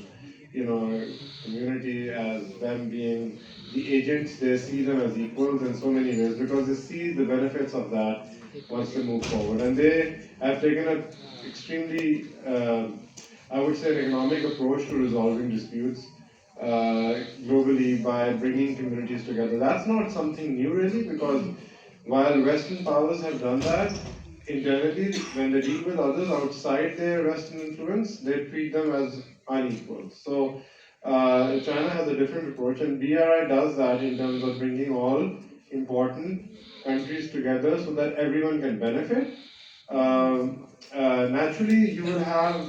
community, as them being the agents. They see them as equals in so many ways because they see the benefits of that once they move forward, and they have taken an extremely, I would say, an economic approach to resolving disputes globally by bringing communities together. That's not something new, really, because while Western powers have done that internally, when they deal with others outside their Western influence, they treat them as unequals. So China has a different approach, and BRI does that in terms of bringing all important countries together so that everyone can benefit. Naturally, you will have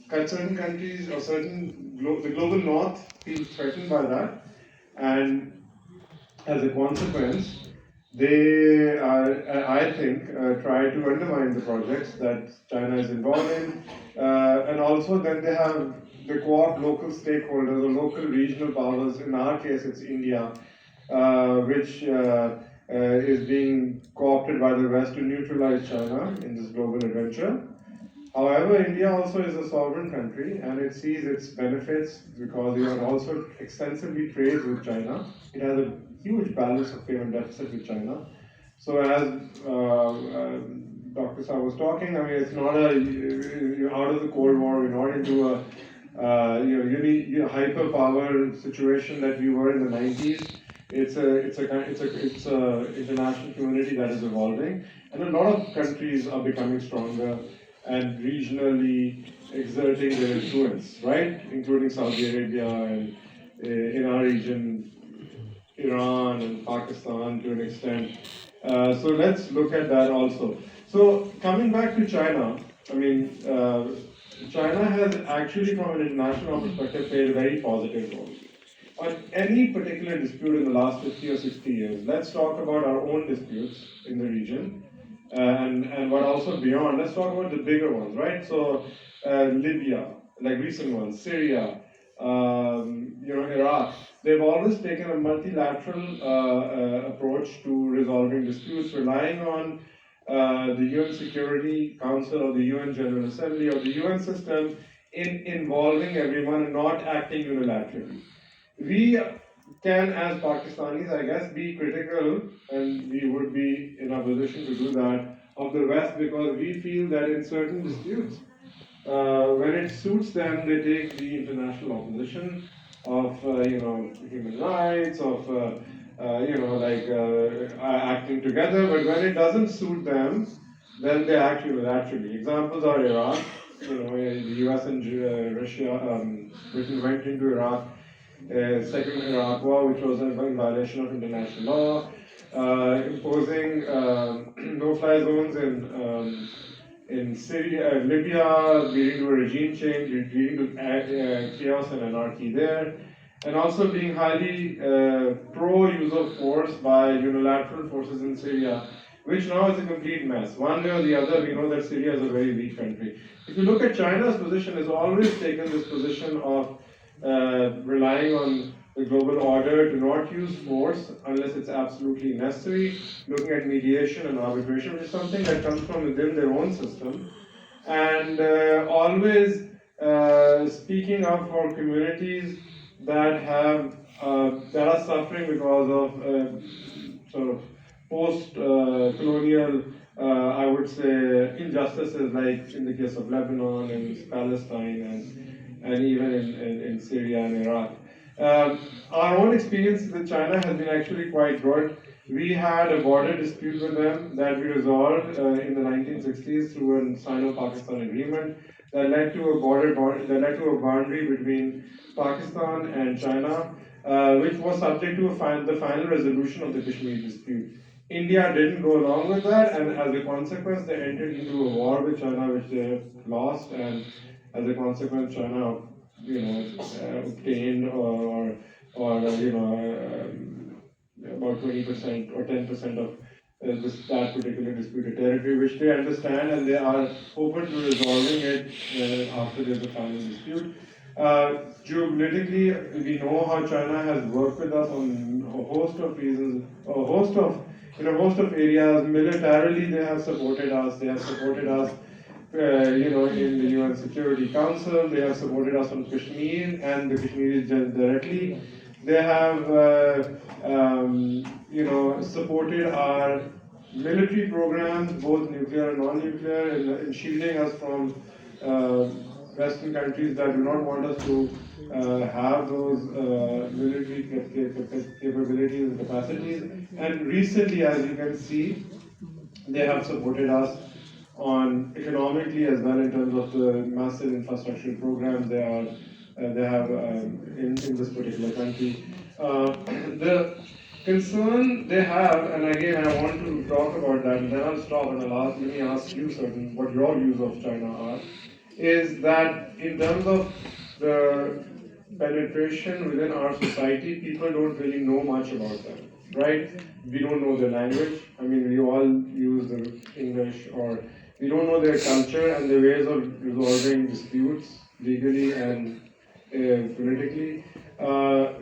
certain countries or the global north feel threatened by that, and as a consequence, they I think, try to undermine the projects that China is involved in, and also then they co-opt local stakeholders or local regional powers. In our case, it's India, which is being co-opted by the West to neutralize China in this global adventure. However, India also is a sovereign country and it sees its benefits because it also extensively trades with China. It has a huge balance of payment deficit with China. So as Dr. Shah was talking, I mean, it's not you're out of the Cold War, we're not into a hyperpower situation that we were in the 90s. It's a international community that is evolving, and a lot of countries are becoming stronger and regionally exerting their influence, right? Including Saudi Arabia and in our region, Iran and Pakistan to an extent. So let's look at that also. So coming back to China, I mean, China has actually, from an international perspective, played a very positive role. On any particular dispute in the last 50 or 60 years, let's talk about our own disputes in the region. And what also beyond, let's talk about the bigger ones, right? So Libya, like recent ones, Syria, Iraq, they've always taken a multilateral approach to resolving disputes, relying on the UN Security Council or the UN General Assembly or the UN system in involving everyone and not acting unilaterally. We can, as Pakistanis, I guess, be critical, and we would be in a position to do that, of the West, because we feel that in certain disputes, when it suits them, they take the international opposition of human rights, of acting together. But when it doesn't suit them, then they act unilaterally. Examples are Iraq. The U.S. and Russia, Britain went into Iraq. Second Iraq War, which was in violation of international law, imposing no-fly zones in Syria, Libya, leading to a regime change, leading to chaos and anarchy there, and also being highly pro-use of force by unilateral forces in Syria, which now is a complete mess. One way or the other, we know that Syria is a very weak country. If you look at China's position, it's always taken this position of relying on the global order to not use force unless it's absolutely necessary, looking at mediation and arbitration, which is something that comes from within their own system, and always speaking up for communities that are suffering because of sort of post-colonial, I would say, injustices, like in the case of Lebanon and Palestine and even in Syria and Iraq. Our own experience with China has been actually quite good. We had a border dispute with them that we resolved in the 1960s through a Sino-Pakistan agreement that led to a boundary between Pakistan and China, which was subject to the final resolution of the Kashmir dispute. India didn't go along with that, and as a consequence, they entered into a war with China, which they lost, and as a consequence, China, obtained about 20% or 10% of that particular disputed territory, which they understand, and they are open to resolving it after there's a final dispute. Geopolitically, we know how China has worked with us on a host of reasons, in a host of areas. Militarily, they have supported us. They have supported us, in the UN Security Council. They have supported us on Kashmir and the Kashmiris directly. They have, supported our military programs, both nuclear and non-nuclear, in shielding us from Western countries that do not want us to have those military capabilities and capacities. And recently, as you can see, they have supported us on economically as well in terms of the massive infrastructure programs they have in this particular country. The concern they have, and again I want to talk about that, and then I'll stop and let me ask you what your views of China are, is that in terms of the penetration within our society, people don't really know much about them, right? We don't know their language. I mean, we all use the English, or we don't know their culture and their ways of resolving disputes legally and politically.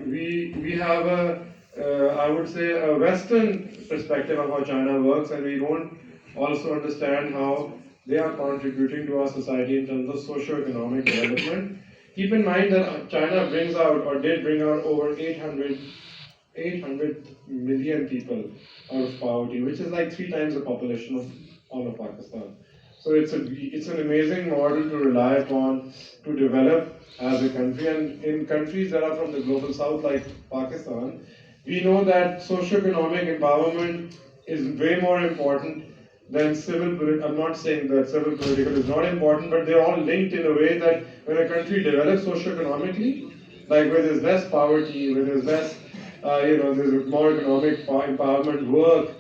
We have I would say, a Western perspective of how China works, and we don't also understand how they are contributing to our society in terms of socio-economic development. Keep in mind that China brings out, or did bring out, over 800 million people out of poverty, which is like 3 times the population of all of Pakistan. So it's an amazing model to rely upon to develop as a country. And in countries that are from the global south, like Pakistan, we know that socio-economic empowerment is way more important than civil political. I'm not saying that civil political is not important, but they're all linked in a way that when a country develops socio-economically, like where there's less poverty, where there's less, there's more economic empowerment work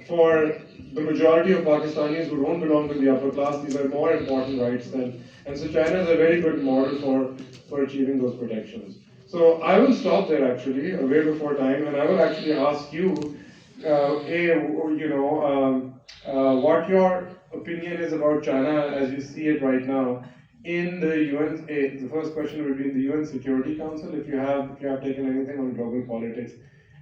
for the majority of Pakistanis who don't belong to the upper class. These are more important rights than, and so China is a very good model for achieving those protections. So I will stop there actually, way before time, and I will actually ask you, what your opinion is about China as you see it right now in the UN. The first question would be in the UN Security Council, if you have taken anything on global politics.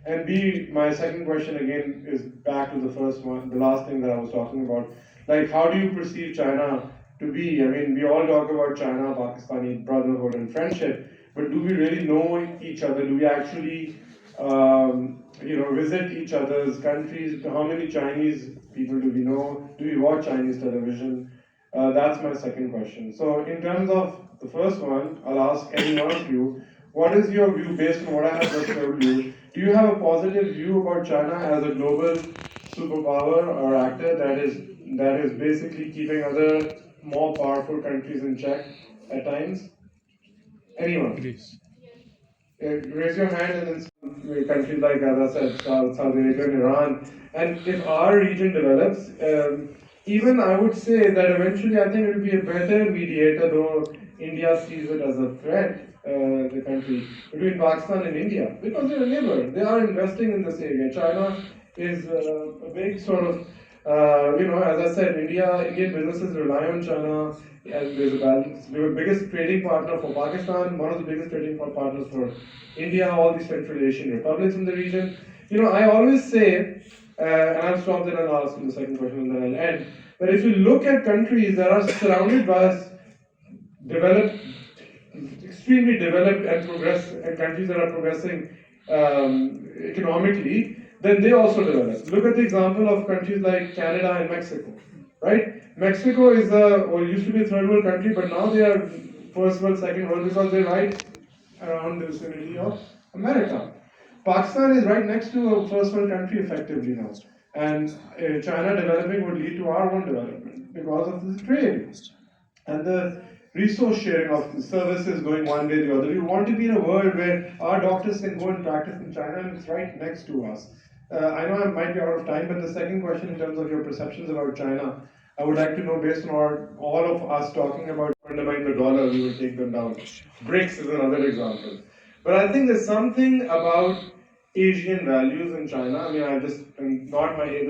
And B, my second question again is back to the first one, the last thing that I was talking about. Like, how do you perceive China to be? I mean, we all talk about China, Pakistani brotherhood and friendship, but do we really know each other? Do we actually, visit each other's countries? How many Chinese people do we know? Do we watch Chinese television? That's my second question. So, in terms of the first one, I'll ask any one of you, what is your view based on what I have just told you? Do you have a positive view about China as a global superpower or actor that is basically keeping other more powerful countries in check at times? Anyone? Please. Raise your hand, and then countries like, as I said, Saudi Arabia and Iran. And if our region develops, even I would say that eventually I think it will be a better mediator, though India sees it as a threat, the country, between Pakistan and India, because they're a neighbor. They are investing in this area. China is a big sort of, as I said, Indian businesses rely on China, and there's a balance. We're the biggest trading partner for Pakistan, one of the biggest trading partners for India, all these Central Asian republics in the region. I always say, and I'll stop there and I'll ask you the second question and then I'll end. But if you look at countries that are surrounded by extremely developed and countries that are progressing economically, then they also develop. Look at the example of countries like Canada and Mexico, right? Mexico used to be a third world country, but now they are first world, second world, because they ride around the vicinity of America. Pakistan is right next to a first world country effectively now. And China developing would lead to our own development because of the trade and the resource sharing of the services going one way or the other. We want to be in a world where our doctors can go and practice in China and it's right next to us. I know I might be out of time, but the second question in terms of your perceptions about China, I would like to know based on all of us talking about undermine the dollar, we will take them down. BRICS is another example. But I think there's something about Asian values in China. I mean,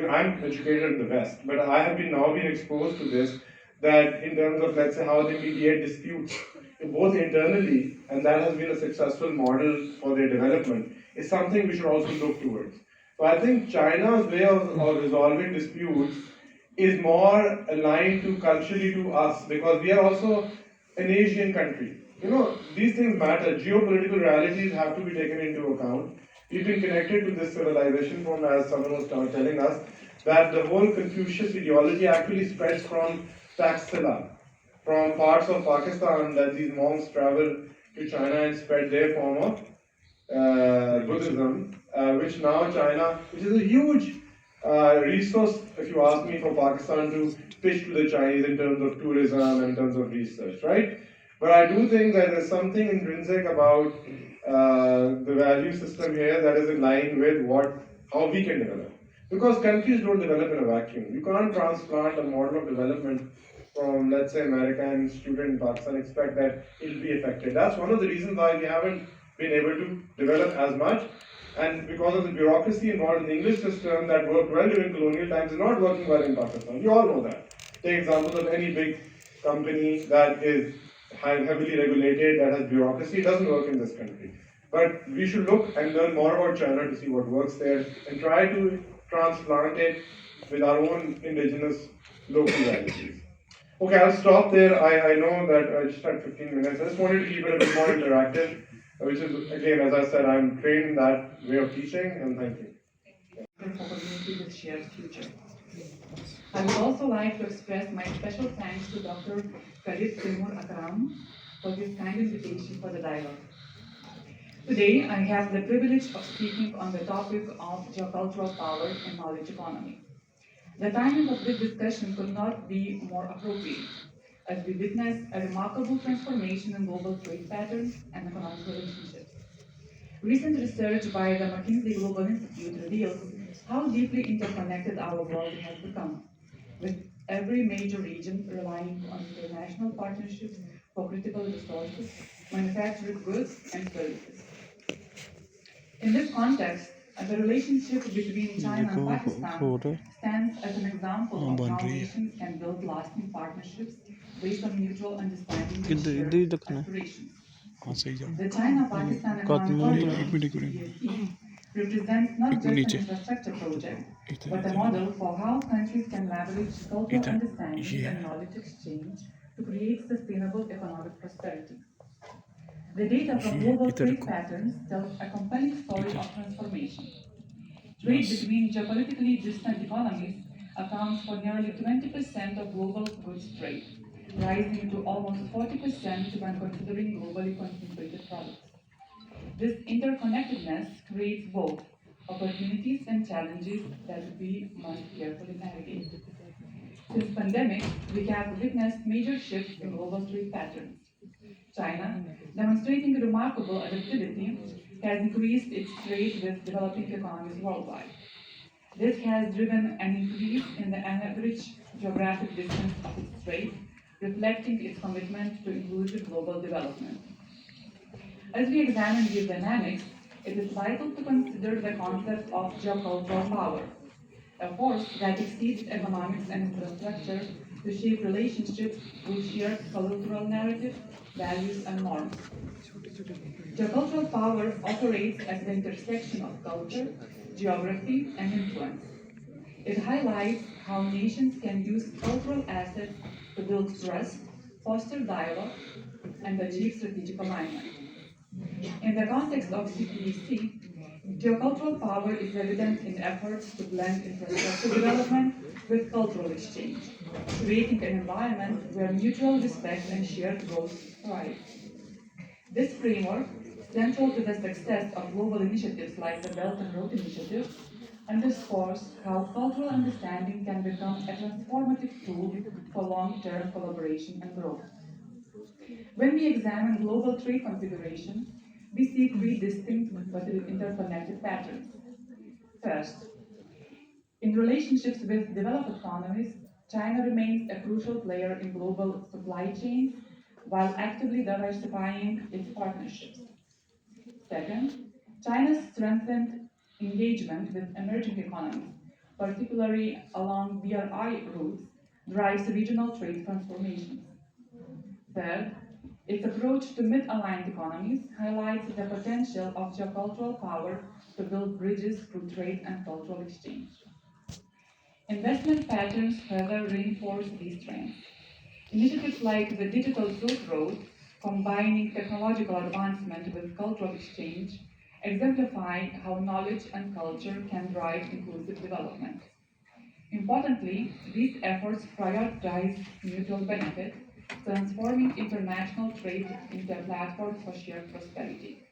I'm educated in the West, but I have now been exposed to this, that in terms of, let's say, how they mediate disputes, both internally, and that has been a successful model for their development, is something we should also look towards. So I think China's way of resolving disputes is more aligned to culturally to us, because we are also an Asian country. These things matter. Geopolitical realities have to be taken into account. We've been connected to this civilization from, as someone was telling us, that the whole Confucius ideology actually spreads from Taxila, from parts of Pakistan, that these monks travel to China and spread their form of Buddhism, which now China, which is a huge resource, if you ask me, for Pakistan to pitch to the Chinese in terms of tourism and in terms of research, right? But I do think that there's something intrinsic about the value system here that is in line with how we can develop. Because countries don't develop in a vacuum. You can't transplant a model of development from, let's say, American student in Pakistan, expect that it'll be affected. That's one of the reasons why we haven't been able to develop as much. And because of the bureaucracy involved in the English system that worked well during colonial times is not working well in Pakistan. You all know that. Take examples of any big company that is heavily regulated, that has bureaucracy, it doesn't work in this country. But we should look and learn more about China to see what works there and try to transplant it with our own indigenous local values. Okay, I'll stop there. I know that I just had 15 minutes. I just wanted to keep it a bit more interactive, which is, again, as I said, I'm trained in that way of teaching, and thank you. For community with shared future. I would also like to express my special thanks to Dr. Khalid Timur Akram for his kind invitation for the dialogue. Today, I have the privilege of speaking on the topic of geocultural power and knowledge economy. The timing of this discussion could not be more appropriate, as we witness a remarkable transformation in global trade patterns and economic relationships. Recent research by the McKinsey Global Institute reveals how deeply interconnected our world has become, with every major region relying on international partnerships for critical resources, manufactured goods, and services. In this context, the relationship between China and Pakistan stands as an example of how nations can build lasting partnerships based on mutual understanding and shared aspirations. The China-Pakistan Economic Corridor (CPEC) represents not just an infrastructure project, but a model for how countries can leverage cultural understanding and knowledge exchange to create sustainable economic prosperity. The data from global trade patterns tells a compelling story of transformation. Trade between geopolitically distant economies accounts for nearly 20% of global goods trade, rising to almost 40% when considering globally concentrated products. This interconnectedness creates both opportunities and challenges that we must carefully navigate. Since pandemic, we have witnessed major shifts in global trade patterns. China, demonstrating remarkable adaptability, has increased its trade with developing economies worldwide. This has driven an increase in the average geographic distance of its trade, reflecting its commitment to inclusive global development. As we examine these dynamics, it is vital to consider the concept of geocultural power, a force that exceeds economics and infrastructure to shape relationships with shared cultural narratives, values, and norms. Geocultural power operates at the intersection of culture, geography, and influence. It highlights how nations can use cultural assets to build trust, foster dialogue, and achieve strategic alignment. In the context of CPEC, geocultural power is evident in efforts to blend infrastructure development with cultural exchange, creating an environment where mutual respect and shared growth thrive. This framework central to the success of global initiatives like the Belt and Road Initiative, underscores how cultural understanding can become a transformative tool for long-term collaboration and growth. When we examine global trade configuration, we see three distinct but interconnected patterns. First, in relationships with developed economies, China remains a crucial player in global supply chains while actively diversifying its partnerships. Second, China's strengthened engagement with emerging economies, particularly along BRI routes, drives regional trade transformations. Third, its approach to mid-aligned economies highlights the potential of geocultural power to build bridges through trade and cultural exchange. Investment patterns further reinforce these trends. Initiatives like the Digital Silk Road, combining technological advancement with cultural exchange, exemplify how knowledge and culture can drive inclusive development. Importantly, these efforts prioritize mutual benefit, transforming international trade into a platform for shared prosperity.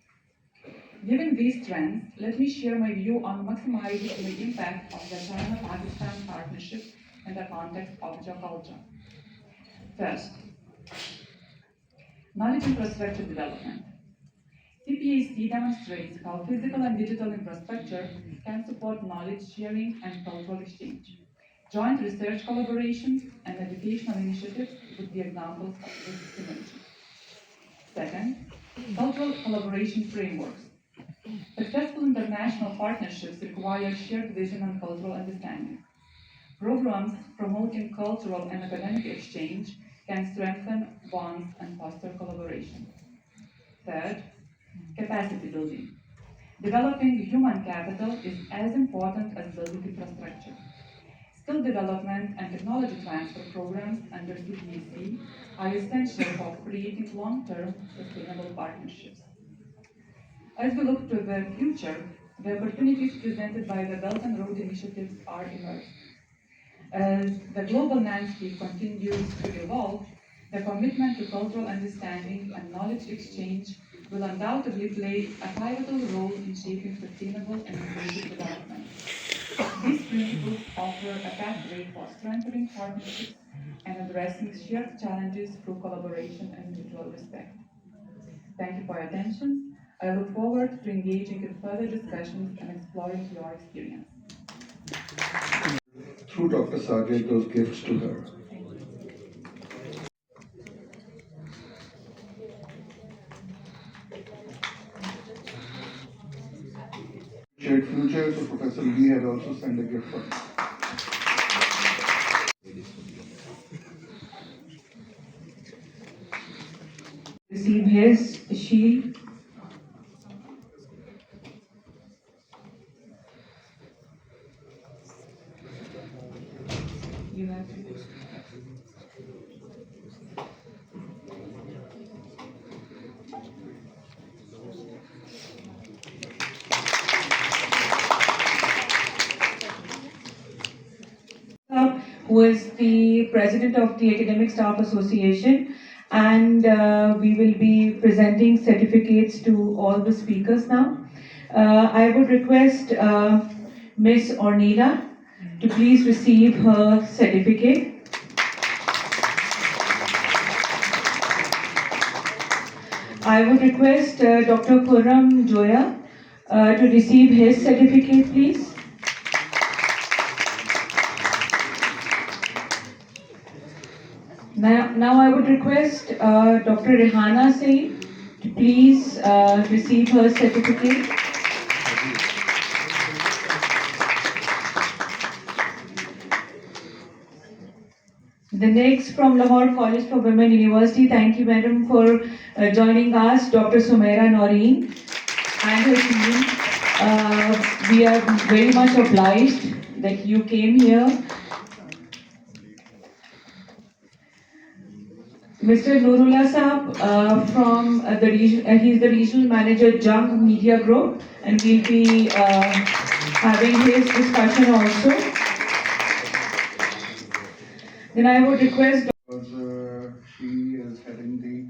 Given these trends, let me share my view on maximizing the impact of the China-Pakistan partnership in the context of geoculture. First, knowledge infrastructure development. CPAC demonstrates how physical and digital infrastructure can support knowledge sharing and cultural exchange. Joint research collaborations and educational initiatives would be examples of this synergy. Second, cultural collaboration frameworks. Successful international partnerships require shared vision and cultural understanding. Programs promoting cultural and academic exchange can strengthen bonds and foster collaboration. Third, capacity building. Developing human capital is as important as building infrastructure. Skill development and technology transfer programs under CPAC are essential for creating long-term sustainable partnerships. As we look to the future, the opportunities presented by the Belt and Road initiatives are immense. As the global landscape continues to evolve, the commitment to cultural understanding and knowledge exchange will undoubtedly play a pivotal role in shaping sustainable and inclusive development. These principles offer a pathway for strengthening partnerships and addressing shared challenges through collaboration and mutual respect. Thank you for your attention. I look forward to engaging in further discussions and exploring your experience. Through Dr. Sajid, those gifts to her. Shared future, so Professor Lee had also sent a gift for me. Receive his, she. You have to. Who is the president of the Academic Staff Association, and we will be presenting certificates to all the speakers now. I would request Ms. Ornila to please receive her certificate. I would request Dr. Khurram Joya to receive his certificate, please. Now I would request Dr. Rehana Singh to please receive her certificate. The next from Lahore College for Women University, thank you madam for joining us, Dr. Sumaira Noreen and her team. We are very much obliged that you came here. Mr. Nurullah Saab from the region, he's the regional manager, Junk Media Group, and we'll be having his discussion also. Then I would request. Because she is heading the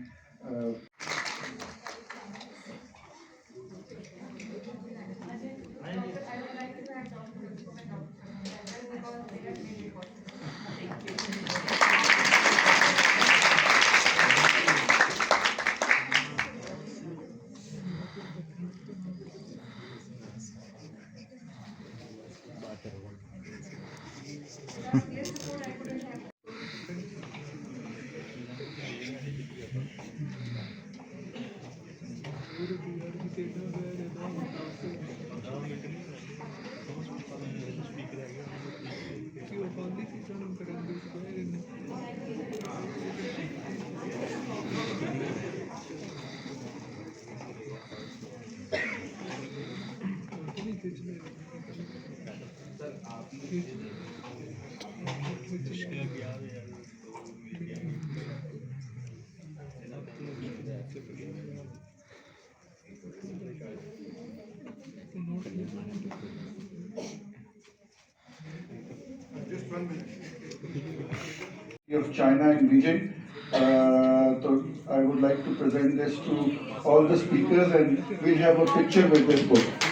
Of China in region. So I would like to present this to all the speakers, and we'll have a picture with this book.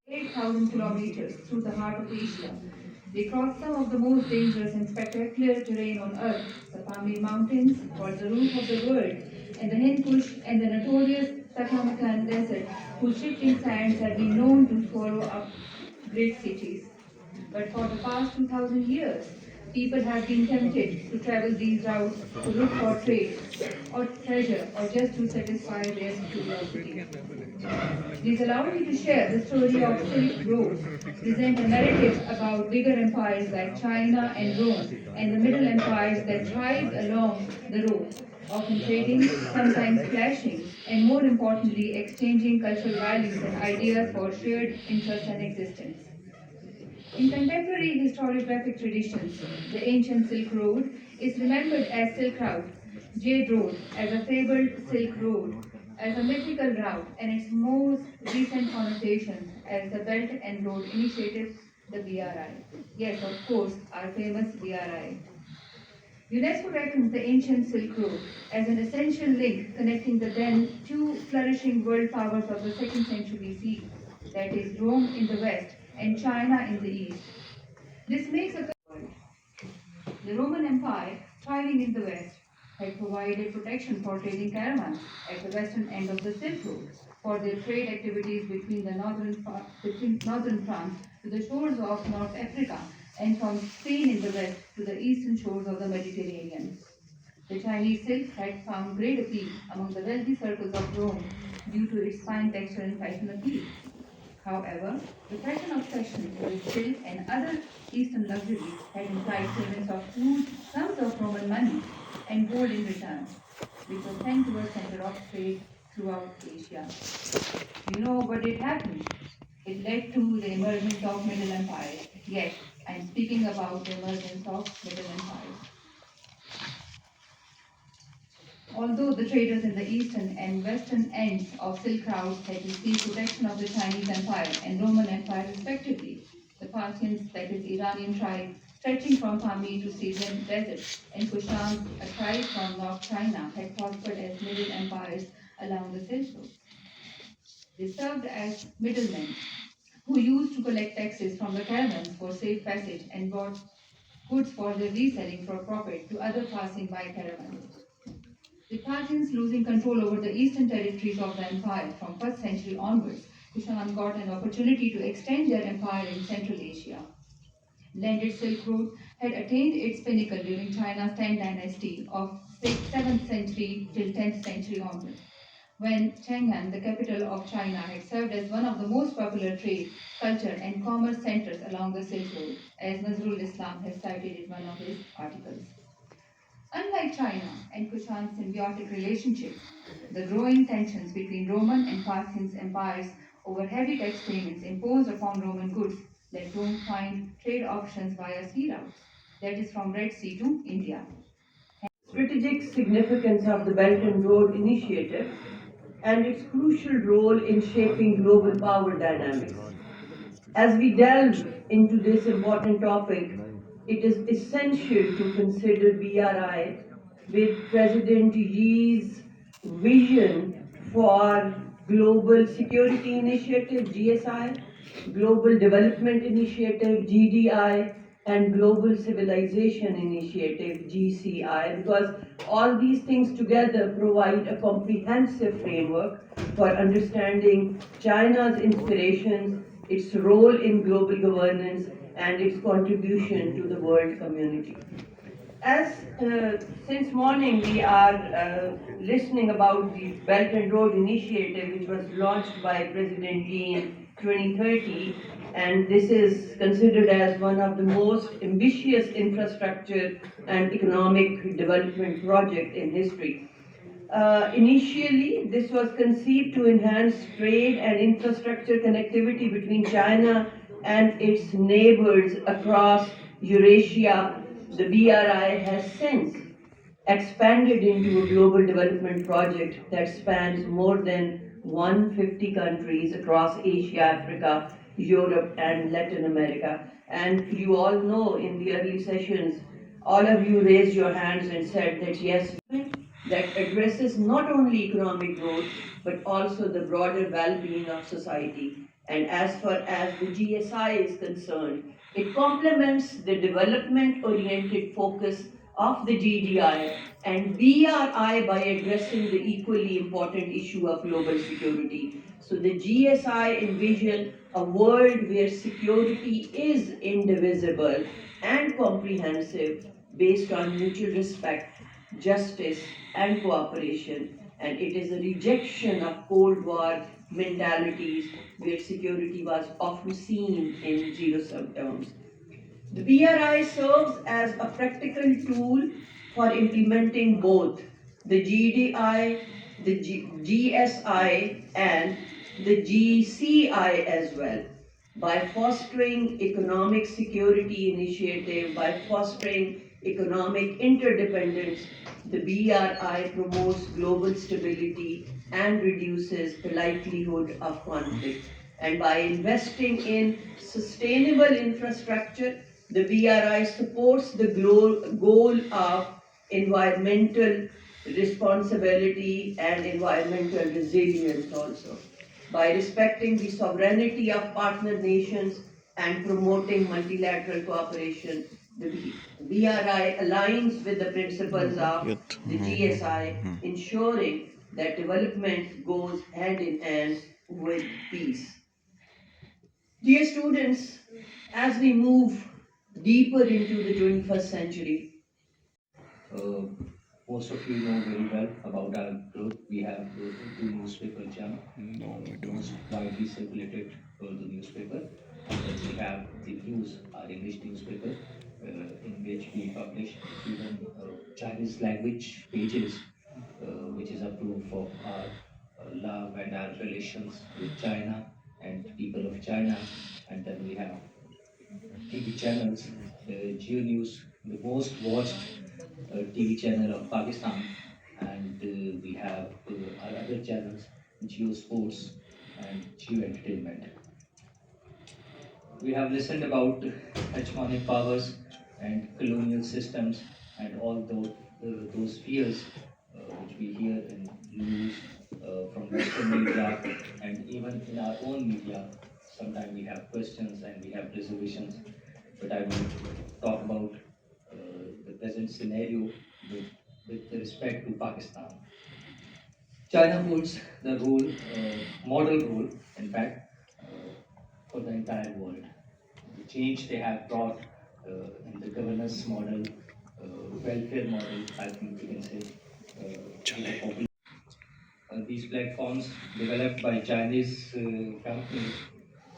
Eight thousand kilometers through the heart of Asia. They crossed some of the most dangerous and spectacular terrain on Earth, the Pamir Mountains, called the roof of the world, and the Hind Kush and the notorious Taklamakan Desert, whose shifting sands have been known to swallow up great cities. But for the past 2000 years, people have been tempted to travel these routes to look for trade or treasure or just to satisfy their curiosity. This allowed me to share the story of Silk Road, present a narrative about bigger empires like China and Rome, and the middle empires that thrived along the road, often trading, sometimes clashing, and more importantly, exchanging cultural values and ideas for shared interests and existence. In contemporary historiographic traditions, the ancient Silk Road is remembered as Silk Route, Jade Road, as a fabled Silk Road, as a mythical route, and its most recent connotations as the Belt and Road Initiative, the BRI. Yes, of course, our famous BRI. UNESCO reckons the ancient Silk Road as an essential link connecting the then two flourishing world powers of the 2nd century CE, that is, Rome in the west and China in the east. This makes a world. The Roman Empire, thriving in the west, had provided protection for trading caravans at the western end of the Silk Road for their trade activities between northern France to the shores of North Africa and from Spain in the west to the eastern shores of the Mediterranean. The Chinese silk had found great appeal among the wealthy circles of Rome due to its fine texture and fashion appeal. However, the fashion obsession with silk and other Eastern luxuries had implied payments of huge sums of Roman money and gold in return, which was sent to a center of trade throughout Asia. You know what did happen? It led to the emergence of Middle Empires. Yes, I'm speaking about the emergence of Middle Empires. Although the traders in the eastern and western ends of Silk routes had received protection of the Chinese Empire and Roman Empire respectively, the Parthians, that is Iranian tribe, stretching from Pamir to Syrian desert, and Kushans, a tribe from North China, had prospered as middle empires along the Silk Road. They served as middlemen who used to collect taxes from the caravans for safe passage and bought goods for their reselling for profit to other passing by caravans. The Parthians losing control over the eastern territories of the empire from 1st century onwards, Kushan got an opportunity to extend their empire in Central Asia. Landed Silk Road had attained its pinnacle during China's Tang dynasty of 7th century till 10th century onwards, when Chang'an, the capital of China, had served as one of the most popular trade, culture, and commerce centers along the Silk Road, as Nazrul Islam has cited in one of his articles. Unlike China and Kushan's symbiotic relationship, the growing tensions between Roman and Parthian empires over heavy tax payments imposed upon Roman goods let Rome find trade options via sea routes, that is from Red Sea to India. Strategic significance of the Belt and Road Initiative and its crucial role in shaping global power dynamics. As we delve into this important topic, it is essential to consider BRI with President Xi's vision for Global Security Initiative GSI, Global Development Initiative GDI, and Global Civilization Initiative GCI, because all these things together provide a comprehensive framework for understanding China's inspirations, its role in global governance, and its contribution to the world community. As since morning we are listening about the Belt and Road Initiative, which was launched by President Xi in 2030, and this is considered as one of the most ambitious infrastructure and economic development project in history. Initially, this was conceived to enhance trade and infrastructure connectivity between China and its neighbors across Eurasia. The BRI has since expanded into a global development project that spans more than 150 countries across Asia, Africa, Europe, and Latin America. And you all know in the early sessions, all of you raised your hands and said that yes, that addresses not only economic growth but also the broader well-being of society. And as far as the GSI is concerned, it complements the development-oriented focus of the GDI and BRI by addressing the equally important issue of global security. So the GSI envision a world where security is indivisible and comprehensive based on mutual respect, justice, and cooperation. And it is a rejection of Cold War mentalities where security was often seen in zero-sum terms. The BRI serves as a practical tool for implementing both the GDI, the GSI, and the GCI as well. By fostering economic security initiative, by fostering economic interdependence, the BRI promotes global stability and reduces the likelihood of conflict. And by investing in sustainable infrastructure, the BRI supports the goal of environmental responsibility and environmental resilience also. By respecting the sovereignty of partner nations and promoting multilateral cooperation, the BRI aligns with the principles of the GSI, ensuring that development goes hand in hand with peace. Dear students, as we move deeper into the 21st century, uh, most of you know very well about our group. We have two newspaper channel, No, we don't. most widely circulated the newspaper. And then we have the news, our English newspaper, in which we publish even Chinese language pages, which is a proof of our love and our relations with China and people of China. And then we have TV channels, Geo News, the most watched TV channel of Pakistan, and we have our other channels, Geo Sports and Geo Entertainment. We have listened about hegemonic powers and colonial systems and all those fears which we hear in news from Western media and even in our own media. Sometimes we have questions and we have reservations, but I will talk about the present scenario with respect to Pakistan. China holds the model role, in fact, for the entire world. The change they have brought in the governance model, welfare model, I think we can say, these platforms developed by Chinese companies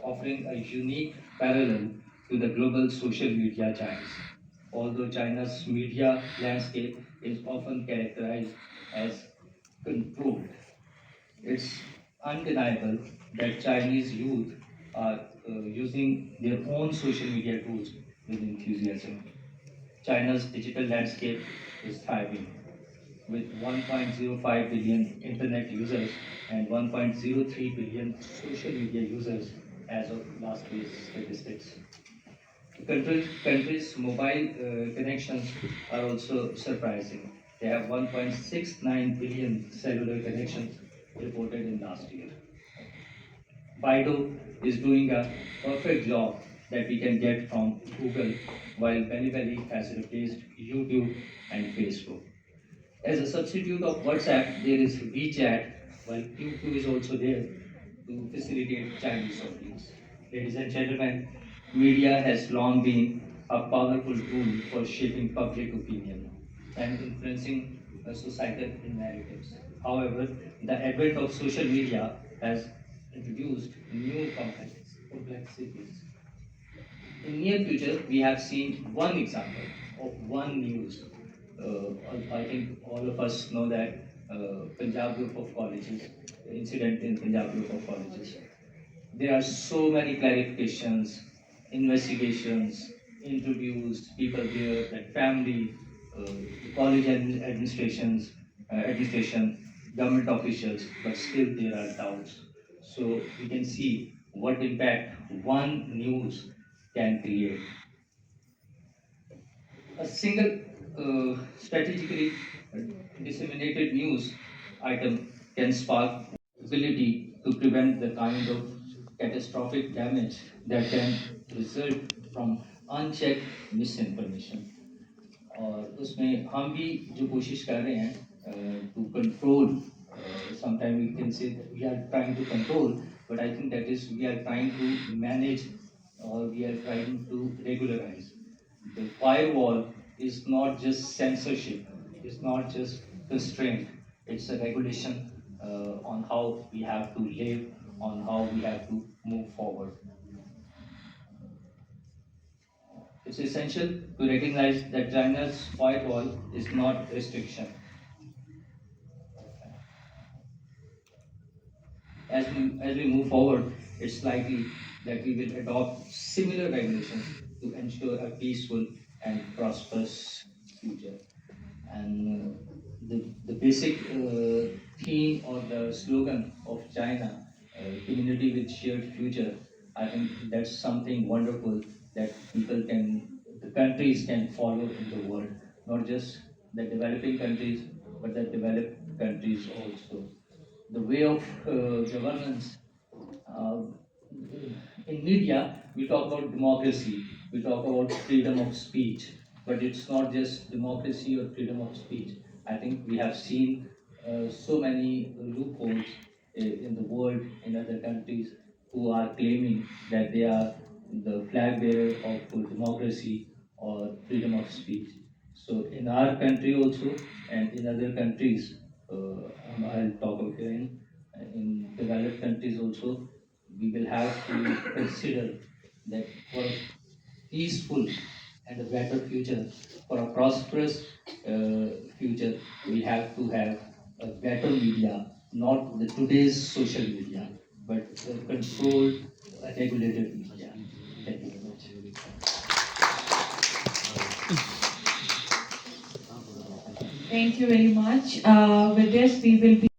offering a unique parallel to the global social media giants. Although China's media landscape is often characterized as controlled, it's undeniable that Chinese youth are using their own social media tools with enthusiasm. China's digital landscape is thriving, with 1.05 billion internet users and 1.03 billion social media users as of last week's statistics. The country's mobile connections are also surprising. They have 1.69 billion cellular connections reported in last year. Baidu is doing a perfect job that we can get from Google, while Bilibili has replaced YouTube and Facebook. As a substitute of WhatsApp, there is WeChat, while QQ is also there to facilitate Chinese audience. Ladies and gentlemen, media has long been a powerful tool for shaping public opinion and influencing societal narratives. However, the advent of social media has introduced new complexities. In near future, we have seen one example of one news. I think all of us know that Punjab group of colleges, incident in Punjab group of colleges. There are so many clarifications, investigations, interviews, people there, like family, the college administration, government officials, but still there are doubts. So we can see what impact one news can create. A single strategically disseminated news item can spark ability to prevent the kind of catastrophic damage that can result from unchecked misinformation. और उसमें हम भी जो कोशिश कर रहे हैं to control sometime we can say we are trying to control but I think that is we are trying to manage or we are trying to regularize. The firewall is not just censorship, it's not just constraint, it's a regulation on how we have to live, on how we have to move forward. It's essential to recognize that China's firewall is not restriction. As we move forward, it's likely that we will adopt similar regulations to ensure a peaceful and prosperous future. And the basic theme or the slogan of China, community with shared future, I think that's something wonderful that the countries can follow in the world, not just the developing countries, but the developed countries also. The way of governance uh, in media, we talk about democracy, we talk about freedom of speech, but it's not just democracy or freedom of speech. I think we have seen so many loopholes in the world, in other countries, who are claiming that they are the flag bearer of democracy or freedom of speech. So in our country also, and in other countries, I'll talk about in developed countries also, we will have to consider that for a peaceful and a better future, for a prosperous future, we have to have a better media, not the today's social media, but controlled, regulated media. Thank you very much. Thank you very much. With this, we will be